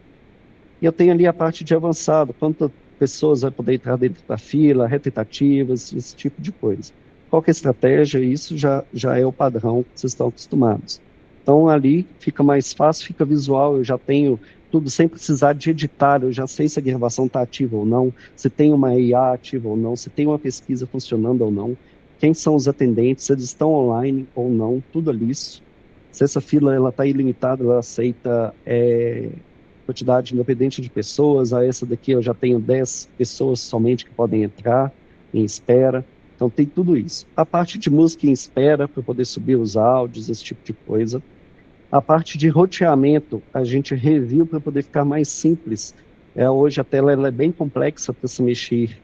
E eu tenho ali a parte de avançado, quantas pessoas vai poder entrar dentro da fila, retentativas, esse tipo de coisa. Qual que é a estratégia? Isso já é o padrão que vocês estão acostumados. Então, ali fica mais fácil, fica visual, eu já tenho tudo sem precisar de editar, eu já sei se a gravação está ativa ou não, se tem uma IA ativa ou não, se tem uma pesquisa funcionando ou não, quem são os atendentes, se eles estão online ou não, tudo ali isso. Se essa fila está ilimitada, ela aceita quantidade independente de pessoas. A essa daqui eu já tenho 10 pessoas somente que podem entrar em espera. Então tem tudo isso. A parte de música em espera, para poder subir os áudios, esse tipo de coisa. A parte de roteamento, a gente reviu para poder ficar mais simples. Hoje a tela ela é bem complexa para se mexer.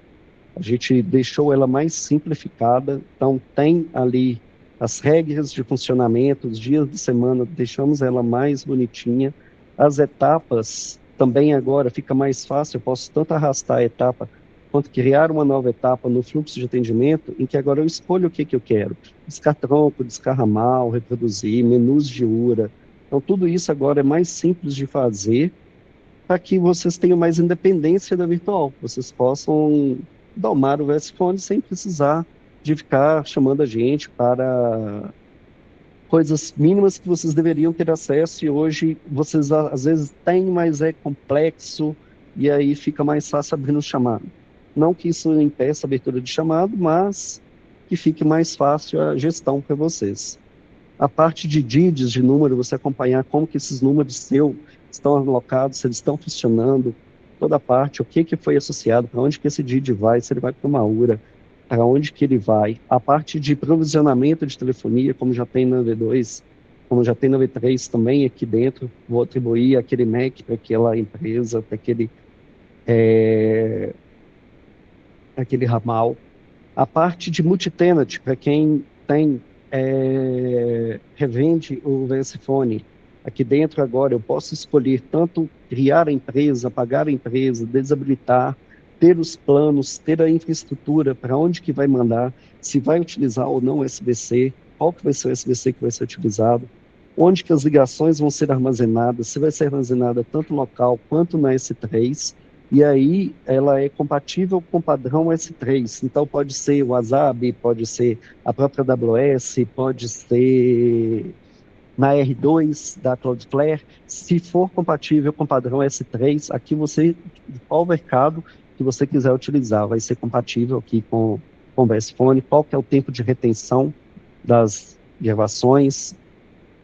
A gente deixou ela mais simplificada. Então tem ali as regras de funcionamento, os dias de semana, deixamos ela mais bonitinha. As etapas também agora fica mais fácil, eu posso tanto arrastar a etapa, quanto criar uma nova etapa no fluxo de atendimento, em que agora eu escolho o que eu quero. Descartronco, descarramal, reproduzir, menus de URA. Então, tudo isso agora é mais simples de fazer, para que vocês tenham mais independência da virtual, vocês possam domar o VSFone sem precisar de ficar chamando a gente para coisas mínimas que vocês deveriam ter acesso, e hoje vocês às vezes têm, mas é complexo, e aí fica mais fácil abrir no chamado. Não que isso impeça a abertura de chamado, mas que fique mais fácil a gestão para vocês. A parte de DIDs, de número, você acompanhar como que esses números estão alocados, se eles estão funcionando, toda a parte, o que foi associado, para onde que esse DID vai, se ele vai para uma URA, para onde que ele vai. A parte de provisionamento de telefonia, como já tem na V2, como já tem na V3 também aqui dentro, vou atribuir aquele MAC para aquela empresa, para aquele ramal. A parte de multitenant, para quem revende o VSFone, aqui dentro agora eu posso escolher tanto criar a empresa, pagar a empresa, desabilitar, ter os planos, ter a infraestrutura, para onde que vai mandar, se vai utilizar ou não o SBC, qual que vai ser o SBC que vai ser utilizado, onde que as ligações vão ser armazenadas, se vai ser armazenada tanto local quanto na S3, e aí ela é compatível com o padrão S3, então pode ser o WhatsApp, pode ser a própria AWS, pode ser na R2 da Cloudflare. Se for compatível com o padrão S3, aqui você, qual mercado que você quiser utilizar, vai ser compatível aqui com o VSFone, qual que é o tempo de retenção das gravações.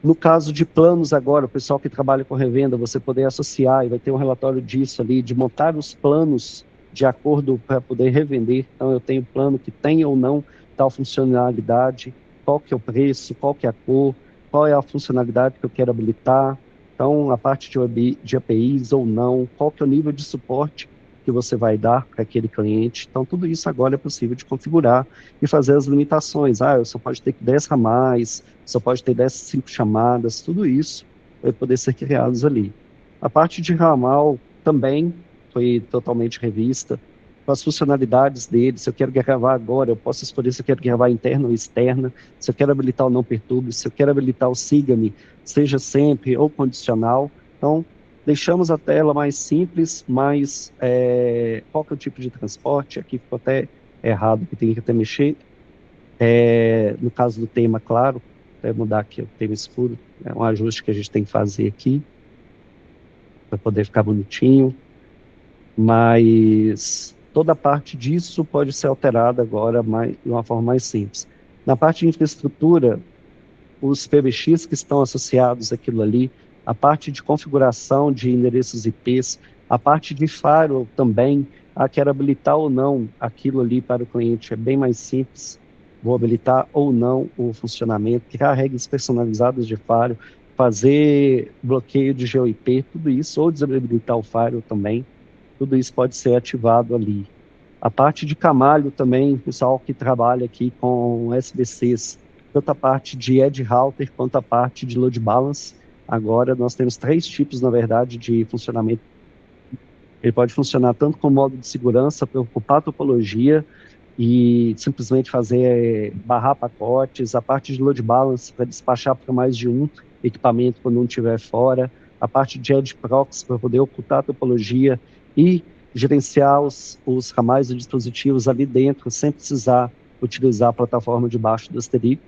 No caso de planos agora, o pessoal que trabalha com revenda, você poder associar, e vai ter um relatório disso ali, de montar os planos de acordo para poder revender. Então, eu tenho plano que tem ou não tal funcionalidade, qual que é o preço, qual que é a cor, qual é a funcionalidade que eu quero habilitar. Então, a parte de APIs ou não, qual que é o nível de suporte que você vai dar para aquele cliente. Então, tudo isso agora é possível de configurar e fazer as limitações. Eu só pode ter 10 ramais, só pode ter 5 chamadas, tudo isso vai poder ser criados ali. A parte de ramal também foi totalmente revista, com as funcionalidades dele. Se eu quero gravar agora, eu posso escolher se eu quero gravar interna ou externa, se eu quero habilitar o não perturbe, se eu quero habilitar o siga-me, seja sempre ou condicional. Então, deixamos a tela mais simples, mais qual que é o tipo de transporte, aqui ficou até errado, que tem que até mexer. No caso do tema, claro, mudar aqui o tema escuro, é um ajuste que a gente tem que fazer aqui, para poder ficar bonitinho, mas toda parte disso pode ser alterada agora de uma forma mais simples. Na parte de infraestrutura, os PBX que estão associados àquilo ali, a parte de configuração de endereços IPs, a parte de firewall também, quero habilitar ou não aquilo ali para o cliente, é bem mais simples, vou habilitar ou não o funcionamento, criar regras personalizadas de firewall, fazer bloqueio de GeoIP, tudo isso, ou desabilitar o firewall também, tudo isso pode ser ativado ali. A parte de camalho também, pessoal que trabalha aqui com SBCs, tanto a parte de edge router quanto a parte de load balance. Agora nós temos 3 tipos, na verdade, de funcionamento. Ele pode funcionar tanto com modo de segurança para ocupar a topologia e simplesmente barrar pacotes, a parte de load balance para despachar para mais de um equipamento quando um estiver fora, a parte de edge proxy para poder ocultar a topologia e gerenciar os ramais e dispositivos ali dentro, sem precisar utilizar a plataforma debaixo do Asterix.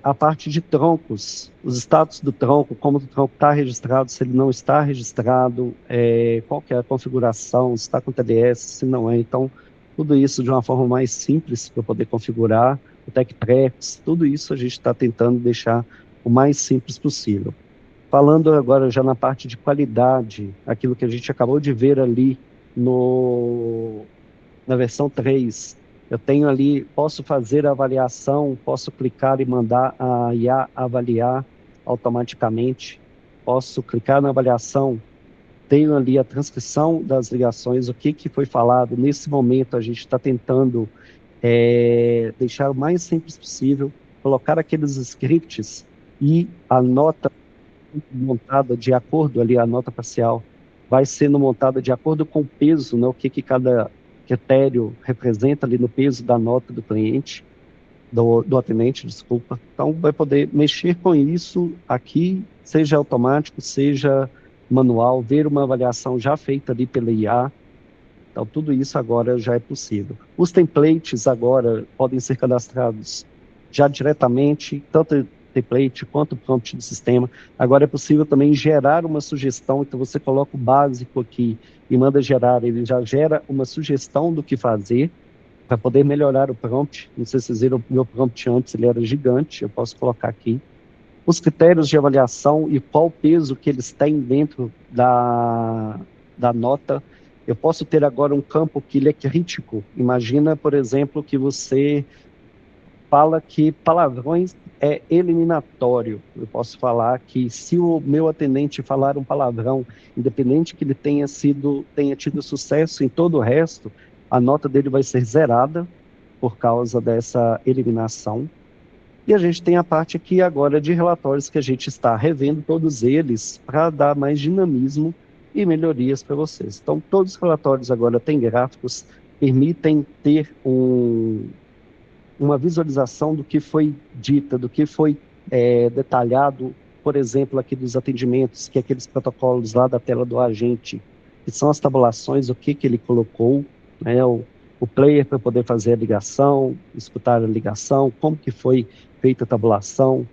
A parte de troncos, os status do tronco, como o tronco está registrado, se ele não está registrado, qual que é a configuração, se está com TDS, se não é. Então, tudo isso de uma forma mais simples para poder configurar, o TechPreps, tudo isso a gente está tentando deixar o mais simples possível. Falando agora já na parte de qualidade, aquilo que a gente acabou de ver ali na versão 3, eu tenho ali, posso fazer a avaliação, posso clicar e mandar a IA avaliar automaticamente, posso clicar na avaliação, tenho ali a transcrição das ligações, o que foi falado. Nesse momento, a gente está tentando deixar o mais simples possível, colocar aqueles scripts e a nota montada de acordo ali, a nota parcial, vai sendo montada de acordo com o peso, né, o que cada critério representa ali no peso da nota do cliente, do atendente, desculpa. Então, vai poder mexer com isso aqui, seja automático, seja manual, ver uma avaliação já feita ali pela IA. Então, tudo isso agora já é possível. Os templates agora podem ser cadastrados já diretamente, tanto template quanto prompt do sistema. Agora é possível também gerar uma sugestão, então você coloca o básico aqui e manda gerar, ele já gera uma sugestão do que fazer, para poder melhorar o prompt. Não sei se vocês viram o meu prompt antes, ele era gigante, eu posso colocar aqui. Os critérios de avaliação e qual peso que eles têm dentro da nota. Eu posso ter agora um campo que ele é crítico. Imagina, por exemplo, que você fala que palavrões é eliminatório. Eu posso falar que se o meu atendente falar um palavrão, independente que ele tenha tido sucesso em todo o resto, a nota dele vai ser zerada por causa dessa eliminação. E a gente tem a parte aqui agora de relatórios que a gente está revendo todos eles para dar mais dinamismo e melhorias para vocês. Então, todos os relatórios agora têm gráficos, permitem ter uma visualização do que foi dita, do que foi detalhado, por exemplo, aqui dos atendimentos, que é aqueles protocolos lá da tela do agente, que são as tabulações, o que ele colocou, né, o player para poder fazer a ligação, escutar a ligação, como que foi feita a tabulação,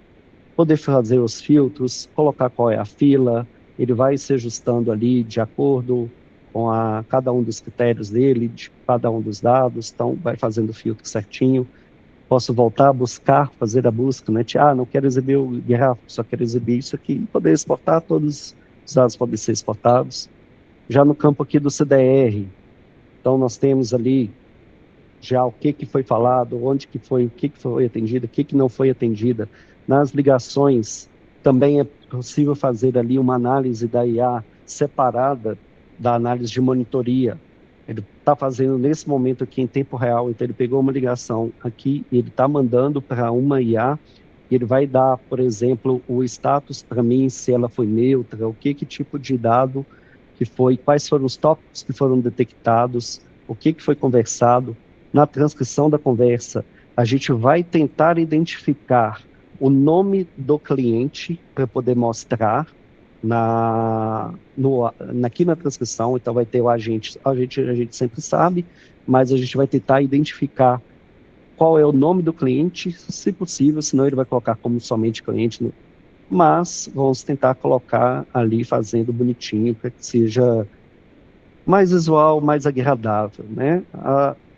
poder fazer os filtros, colocar qual é a fila, ele vai se ajustando ali de acordo com cada um dos critérios dele, de cada um dos dados, então vai fazendo o filtro certinho. Posso voltar a buscar, fazer a busca, né? Não quero exibir o gráfico, só quero exibir isso aqui. Poder exportar, todos os dados podem ser exportados. Já no campo aqui do CDR, então nós temos ali já o que foi falado, onde que foi, o que foi atendido, o que não foi atendida. Nas ligações, também é possível fazer ali uma análise da IA separada da análise de monitoria. Ele está fazendo nesse momento aqui em tempo real, então ele pegou uma ligação aqui e ele está mandando para uma IA, e ele vai dar, por exemplo, o status para mim, se ela foi neutra, o que tipo de dado que foi, quais foram os tópicos que foram detectados, o que foi conversado. Na transcrição da conversa, a gente vai tentar identificar o nome do cliente para poder mostrar aqui na transcrição. Então vai ter o agente, a gente sempre sabe, mas a gente vai tentar identificar qual é o nome do cliente, se possível, senão ele vai colocar como somente cliente, mas vamos tentar colocar ali fazendo bonitinho, para que seja mais visual, mais agradável, né?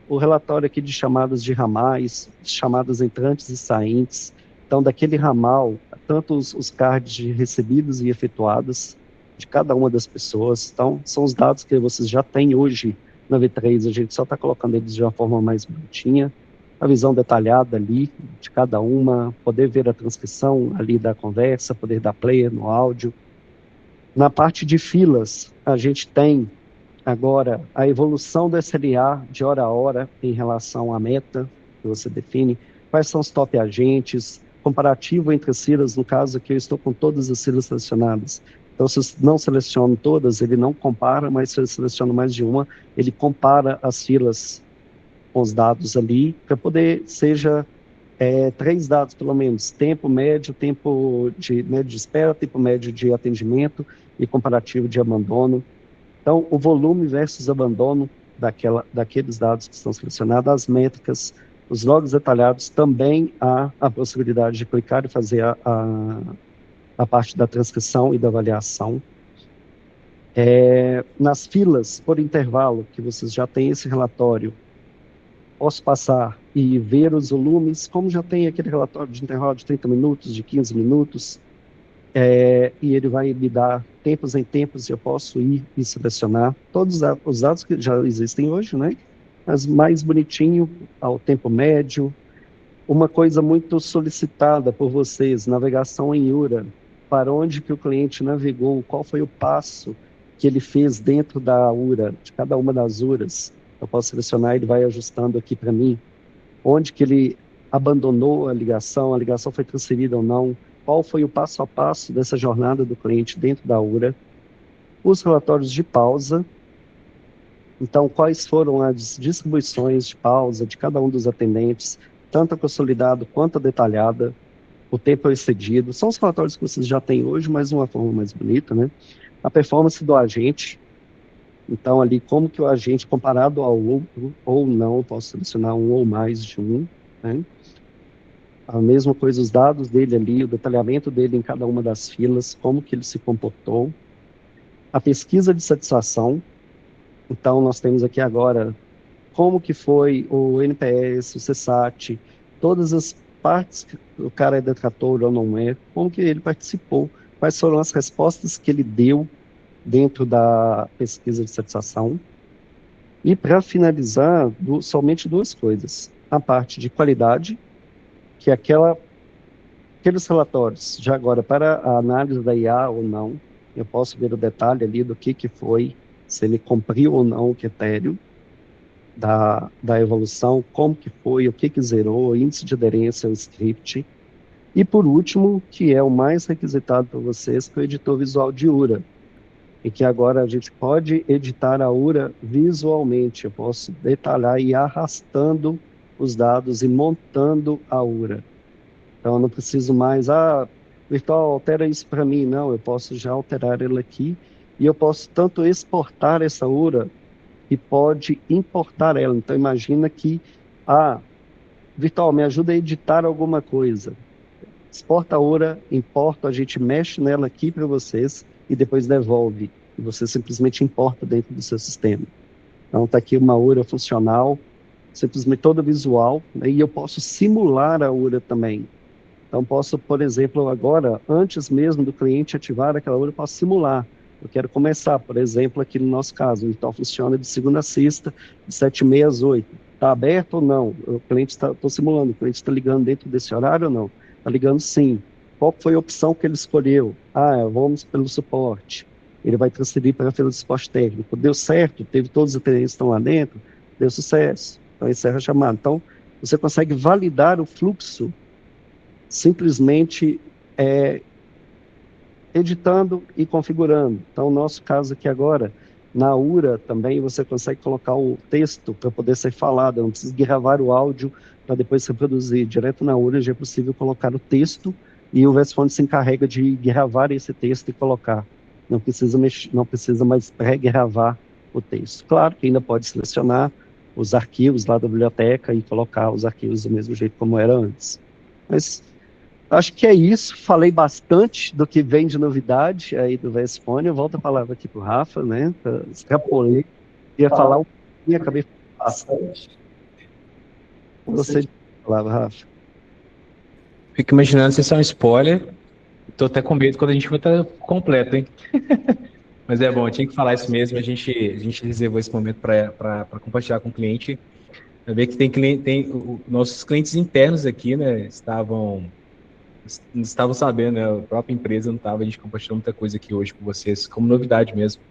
O relatório aqui de chamadas de ramais, chamadas entrantes e saintes, então daquele ramal, tanto os cards de recebidos e efetuados de cada uma das pessoas, então são os dados que vocês já têm hoje na V3, a gente só está colocando eles de uma forma mais bonitinha, a visão detalhada ali de cada uma, poder ver a transcrição ali da conversa, poder dar play no áudio. Na parte de filas, a gente tem agora a evolução do SLA de hora a hora em relação à meta que você define, quais são os top agentes, comparativo entre as filas, no caso aqui eu estou com todas as filas selecionadas. Então, se eu não seleciono todas, ele não compara, mas se eu seleciono mais de uma, ele compara as filas com os dados ali, para poder, seja 3 dados pelo menos, tempo médio de espera, tempo médio de atendimento e comparativo de abandono. Então, o volume versus abandono daqueles dados que estão selecionados, as métricas, os logs detalhados, também há a possibilidade de clicar e fazer a parte da transcrição e da avaliação. Nas filas, por intervalo, que vocês já têm esse relatório, posso passar e ver os volumes, como já tem aquele relatório de intervalo de 30 minutos, de 15 minutos, e ele vai me dar tempos em tempos, e eu posso ir e selecionar todos os dados que já existem hoje, né? Mas mais bonitinho, ao tempo médio. Uma coisa muito solicitada por vocês, navegação em URA, para onde que o cliente navegou, qual foi o passo que ele fez dentro da URA, de cada uma das URAs. Eu posso selecionar, ele vai ajustando aqui para mim, onde que ele abandonou a ligação foi transferida ou não, qual foi o passo a passo dessa jornada do cliente dentro da URA, os relatórios de pausa, então quais foram as distribuições de pausa de cada um dos atendentes, tanto a consolidada quanto a detalhada, o tempo excedido, são os relatórios que vocês já têm hoje, mas de uma forma mais bonita, né? A performance do agente, então ali como que o agente comparado ao outro, ou não, eu posso selecionar um ou mais de um, né? A mesma coisa, os dados dele ali, o detalhamento dele em cada uma das filas, como que ele se comportou. A pesquisa de satisfação, então nós temos aqui agora como que foi o NPS, o CSAT, todas as partes que o cara é detrator ou não é, como que ele participou, quais foram as respostas que ele deu dentro da pesquisa de satisfação. E para finalizar, somente 2 coisas. A parte de qualidade, que é aqueles relatórios, já agora, para a análise da IA ou não, eu posso ver o detalhe ali do que foi, se ele cumpriu ou não o critério da evolução, como que foi, o que zerou, índice de aderência ao script. E por último, que é o mais requisitado para vocês, que é o editor visual de URA, e que agora a gente pode editar a URA visualmente, eu posso detalhar e ir arrastando os dados e montando a URA. Então, eu não preciso mais, virtual, altera isso para mim. Não, eu posso já alterar ela aqui, e eu posso tanto exportar essa URA, e pode importar ela. Então, imagina que, virtual, me ajuda a editar alguma coisa. Exporta a URA, importa, a gente mexe nela aqui para vocês, e depois devolve. E você simplesmente importa dentro do seu sistema. Então, está aqui uma URA funcional, simplesmente todo visual, né, e eu posso simular a URA também. Então, posso, por exemplo, agora, antes mesmo do cliente ativar aquela URA, eu posso simular. Eu quero começar, por exemplo, aqui no nosso caso, então funciona de segunda a sexta, de 7h30 às 8h. Está aberto ou não? O cliente está, estou simulando, o cliente está ligando dentro desse horário ou não? Está ligando sim. Qual foi a opção que ele escolheu? Vamos pelo suporte. Ele vai transferir para a fila de suporte técnico. Deu certo? Teve todos os clientes que estão lá dentro? Deu sucesso. Então, encerra a chamada. Então, você consegue validar o fluxo simplesmente editando e configurando. Então, no nosso caso aqui agora, na URA também você consegue colocar o texto para poder ser falado, não precisa gravar o áudio para depois reproduzir. Direto na URA já é possível colocar o texto e o VSFone se encarrega de gravar esse texto e colocar. Não precisa não precisa mais pré-gravar o texto. Claro que ainda pode selecionar os arquivos lá da biblioteca e colocar os arquivos do mesmo jeito como era antes. Mas acho que é isso. Falei bastante do que vem de novidade aí do VSFone. Eu volto a palavra aqui para o Rafa, né? Extrapolei. Ia falar um pouquinho, acabei falando bastante. Você de palavra, Rafa. Fico imaginando se isso é um spoiler. Tô até com medo quando a gente vai estar completo, hein? Mas é bom, eu tinha que falar isso mesmo. A gente reservou esse momento para compartilhar com o cliente. Eu ver que nossos clientes internos aqui, né, não estavam sabendo, né? A própria empresa não estava, a gente compartilhou muita coisa aqui hoje com vocês, como novidade mesmo.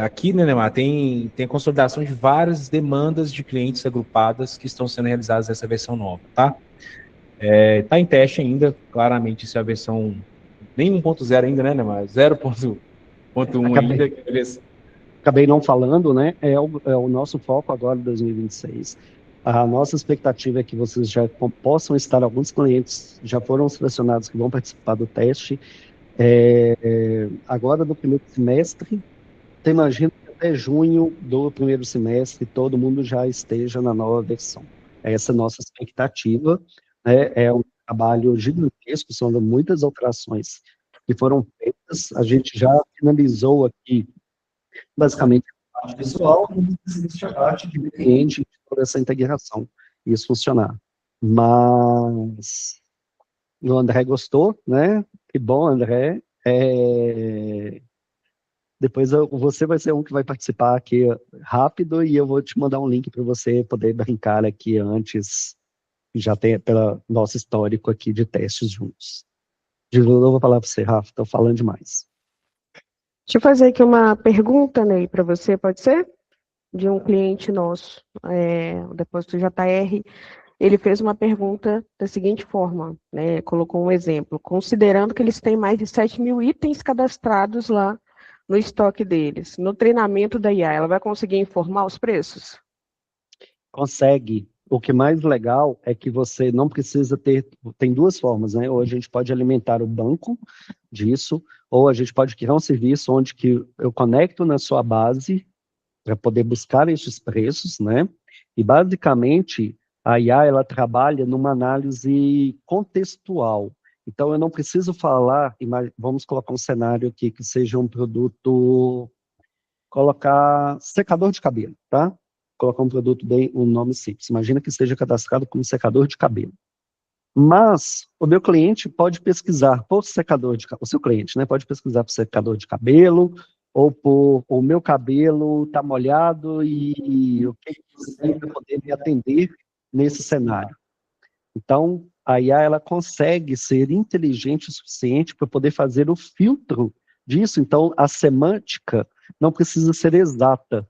Aqui, né, Neymar, tem a consolidação de várias demandas de clientes agrupadas que estão sendo realizadas nessa versão nova, tá? Tá em teste ainda, claramente isso é a versão nem 1.0 ainda, né, Neymar? 0.1 ainda, beleza. Acabei não falando, né? É o nosso foco agora em 2026. A nossa expectativa é que vocês já possam estar, alguns clientes já foram selecionados que vão participar do teste. Agora, no primeiro semestre, imagina que até junho do primeiro semestre todo mundo já esteja na nova versão. Essa é a nossa expectativa, né? É um trabalho gigantesco, são muitas alterações que foram feitas. A gente já finalizou aqui basicamente a parte visual e a parte de cliente, toda essa integração, e isso funcionar. Mas o André gostou, né? Que bom, André. Depois você vai ser um que vai participar aqui rápido e eu vou te mandar um link para você poder brincar aqui antes, já tem pelo nosso histórico aqui de testes juntos. De novo, eu vou falar para você, Rafa, estou falando demais. Deixa eu fazer aqui uma pergunta, Ney, para você, pode ser? De um cliente nosso, o Depósito JR, ele fez uma pergunta da seguinte forma, né, colocou um exemplo, considerando que eles têm mais de 7.000 itens cadastrados lá no estoque deles, no treinamento da IA, ela vai conseguir informar os preços? Consegue. O que mais legal é que você não precisa ter, tem duas formas, né? Ou a gente pode alimentar o banco disso, ou a gente pode criar um serviço onde que eu conecto na sua base para poder buscar esses preços, né? E basicamente a IA ela trabalha numa análise contextual. Então eu não preciso falar, vamos colocar um cenário aqui que seja um produto, colocar secador de cabelo, tá? Colocar um produto bem, um nome simples. Imagina que esteja cadastrado como secador de cabelo. Mas o meu cliente pode pesquisar por secador de cabelo, o seu cliente, né? Pode pesquisar por secador de cabelo, ou por o meu cabelo está molhado e o que você tem para poder me atender nesse cenário. Então, a IA ela consegue ser inteligente o suficiente para poder fazer o filtro disso. Então, a semântica não precisa ser exata.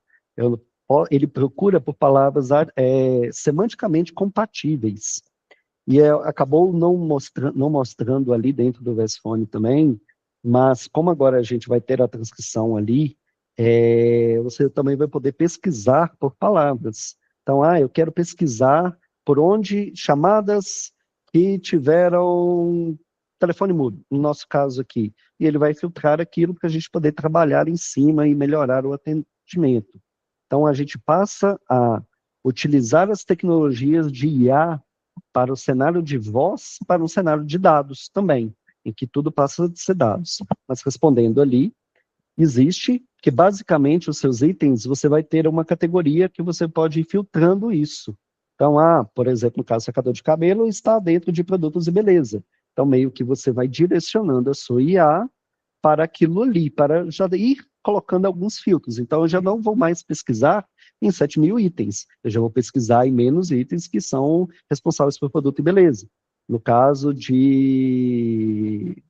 Ele procura por palavras semanticamente compatíveis. E acabou não mostrando ali dentro do VSFone também, mas como agora a gente vai ter a transcrição ali, você também vai poder pesquisar por palavras. Então, eu quero pesquisar por onde chamadas que tiveram telefone mudo, no nosso caso aqui. E ele vai filtrar aquilo para a gente poder trabalhar em cima e melhorar o atendimento. Então, a gente passa a utilizar as tecnologias de IA para o cenário de voz, para um cenário de dados também, em que tudo passa a ser dados. Mas respondendo ali, Existe, que basicamente os seus itens, você vai ter uma categoria que você pode ir filtrando isso. Então, por exemplo, no caso secador de cabelo, está dentro de produtos e beleza. Então, meio que você vai direcionando a sua IA para aquilo ali, para já ir colocando alguns filtros. Então, eu já não vou mais pesquisar em 7.000 itens, eu já vou pesquisar em menos itens que são responsáveis por produto e beleza. No caso de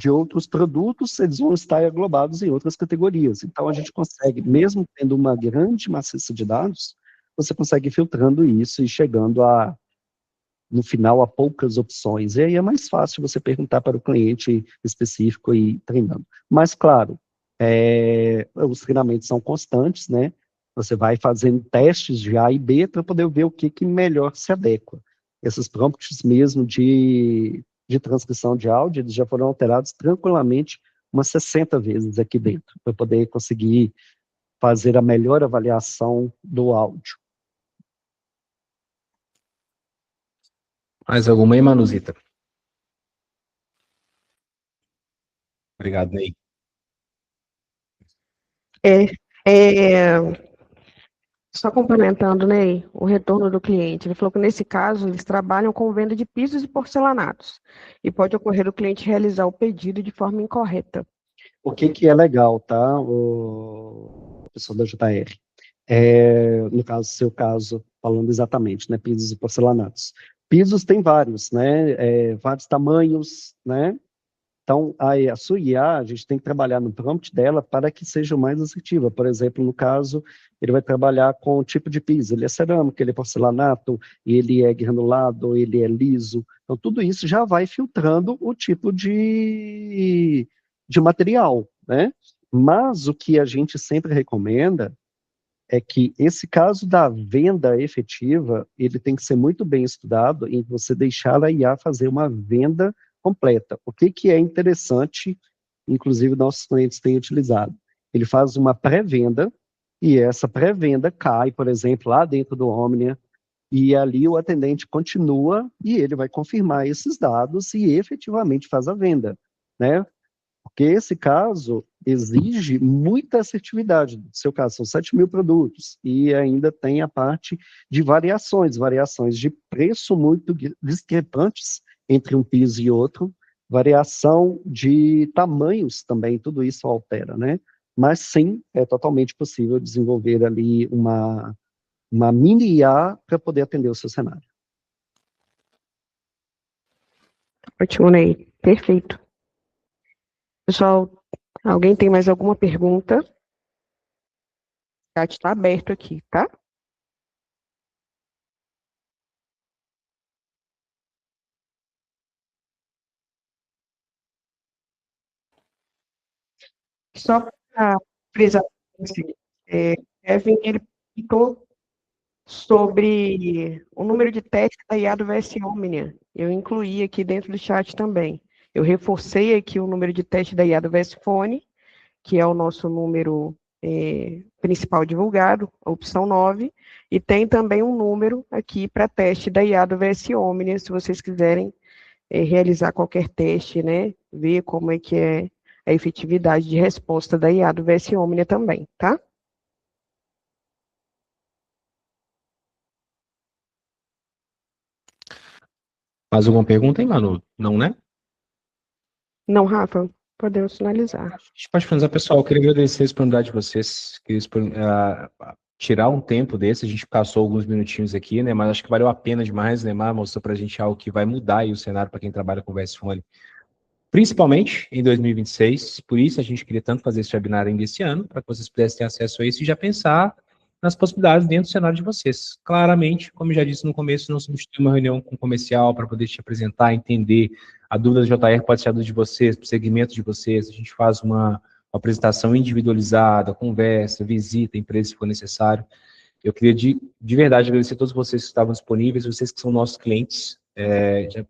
outros produtos, eles vão estar englobados em outras categorias. Então, a gente consegue, mesmo tendo uma grande maciça de dados, você consegue ir filtrando isso e chegando no final, a poucas opções. E aí é mais fácil você perguntar para o cliente específico e ir treinando. Mas, claro, os treinamentos são constantes, né? Você vai fazendo testes de A e B para poder ver o que melhor se adequa. Esses prompts mesmo de transcrição de áudio, eles já foram alterados tranquilamente umas 60 vezes aqui dentro, para poder conseguir fazer a melhor avaliação do áudio. Mais alguma aí, Manuzita? Obrigado, Ney. É, é, só complementando, Ney, o retorno do cliente. Ele falou que, nesse caso, eles trabalham com venda de pisos e porcelanatos. E pode ocorrer o cliente realizar o pedido de forma incorreta. O que é legal, tá, o pessoal da JR? No caso, seu caso, falando exatamente, né, pisos e porcelanatos. Pisos tem vários, né, vários tamanhos, né, então a sua IA, a gente tem que trabalhar no prompt dela para que seja mais assertiva. Por exemplo, no caso, ele vai trabalhar com o tipo de piso, ele é cerâmico, ele é porcelanato, ele é granulado, ele é liso, então tudo isso já vai filtrando o tipo de material, né, mas o que a gente sempre recomenda é que esse caso da venda efetiva, ele tem que ser muito bem estudado em você deixar a IA fazer uma venda completa. O que é interessante, inclusive nossos clientes têm utilizado? Ele faz uma pré-venda, e essa pré-venda cai, por exemplo, lá dentro do Omnia, e ali o atendente continua e ele vai confirmar esses dados e efetivamente faz a venda, né? Porque esse caso exige muita assertividade. No seu caso, são 7.000 produtos, e ainda tem a parte de variações de preço muito discrepantes entre um piso e outro, variação de tamanhos também, tudo isso altera, né? Mas sim, é totalmente possível desenvolver ali uma mini IA para poder atender o seu cenário. Ótimo, Ney. Perfeito. Pessoal, alguém tem mais alguma pergunta? O chat está aberto aqui, tá? Só para frisar, Kevin, ele perguntou sobre o número de testes da IA do VS Omnia. Eu incluí aqui dentro do chat também. Eu reforcei aqui o número de teste da IA do VS Fone, que é o nosso número principal divulgado, a opção 9, e tem também um número aqui para teste da IA do VS Omnia, se vocês quiserem realizar qualquer teste, né, ver como é que é a efetividade de resposta da IA do VS Omnia também, tá? Mais alguma pergunta, hein, Manu? Não, né? Não, Rafa, podemos finalizar. A gente pode finalizar, pessoal. Eu queria agradecer a disponibilidade de vocês, tirar um tempo desse. A gente passou alguns minutinhos aqui, né? Mas acho que valeu a pena demais, né? Mas mostrou pra gente algo que vai mudar aí o cenário para quem trabalha com o VS Fone, principalmente em 2026. Por isso a gente queria tanto fazer esse webinar ainda esse ano, para que vocês pudessem ter acesso a isso e já pensar nas possibilidades dentro do cenário de vocês. Claramente, como eu já disse no começo, não substitui uma reunião com o comercial para poder te apresentar, entender. A dúvida do JR pode ser a dúvida de vocês, do segmento de vocês. A gente faz uma apresentação individualizada, conversa, visita a empresa se for necessário. Eu queria de verdade agradecer a todos vocês que estavam disponíveis, vocês que são nossos clientes. Já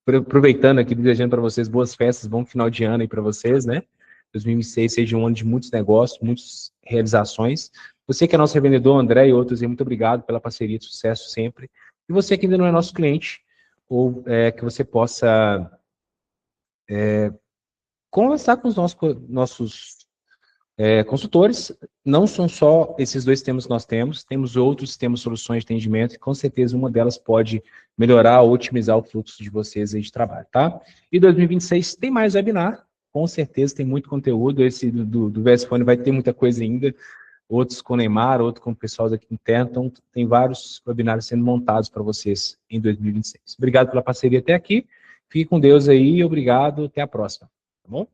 aproveitando aqui, desejando para vocês boas festas, bom final de ano aí para vocês, né? 2026 seja um ano de muitos negócios, muitas realizações. Você que é nosso revendedor, André e outros, muito obrigado pela parceria de sucesso sempre. E você que ainda não é nosso cliente, ou que você possa conversar com os nossos consultores. Não são só esses 2 temas que nós temos outros, temos soluções de atendimento, e com certeza uma delas pode melhorar ou otimizar o fluxo de vocês aí de trabalho, tá? E 2026 tem mais webinar, com certeza tem muito conteúdo, esse do VSFone vai ter muita coisa ainda, outros com o Neymar, outros com o pessoal daqui interno, então tem vários webinários sendo montados para vocês em 2026. Obrigado pela parceria até aqui, fique com Deus aí, obrigado, até a próxima, tá bom?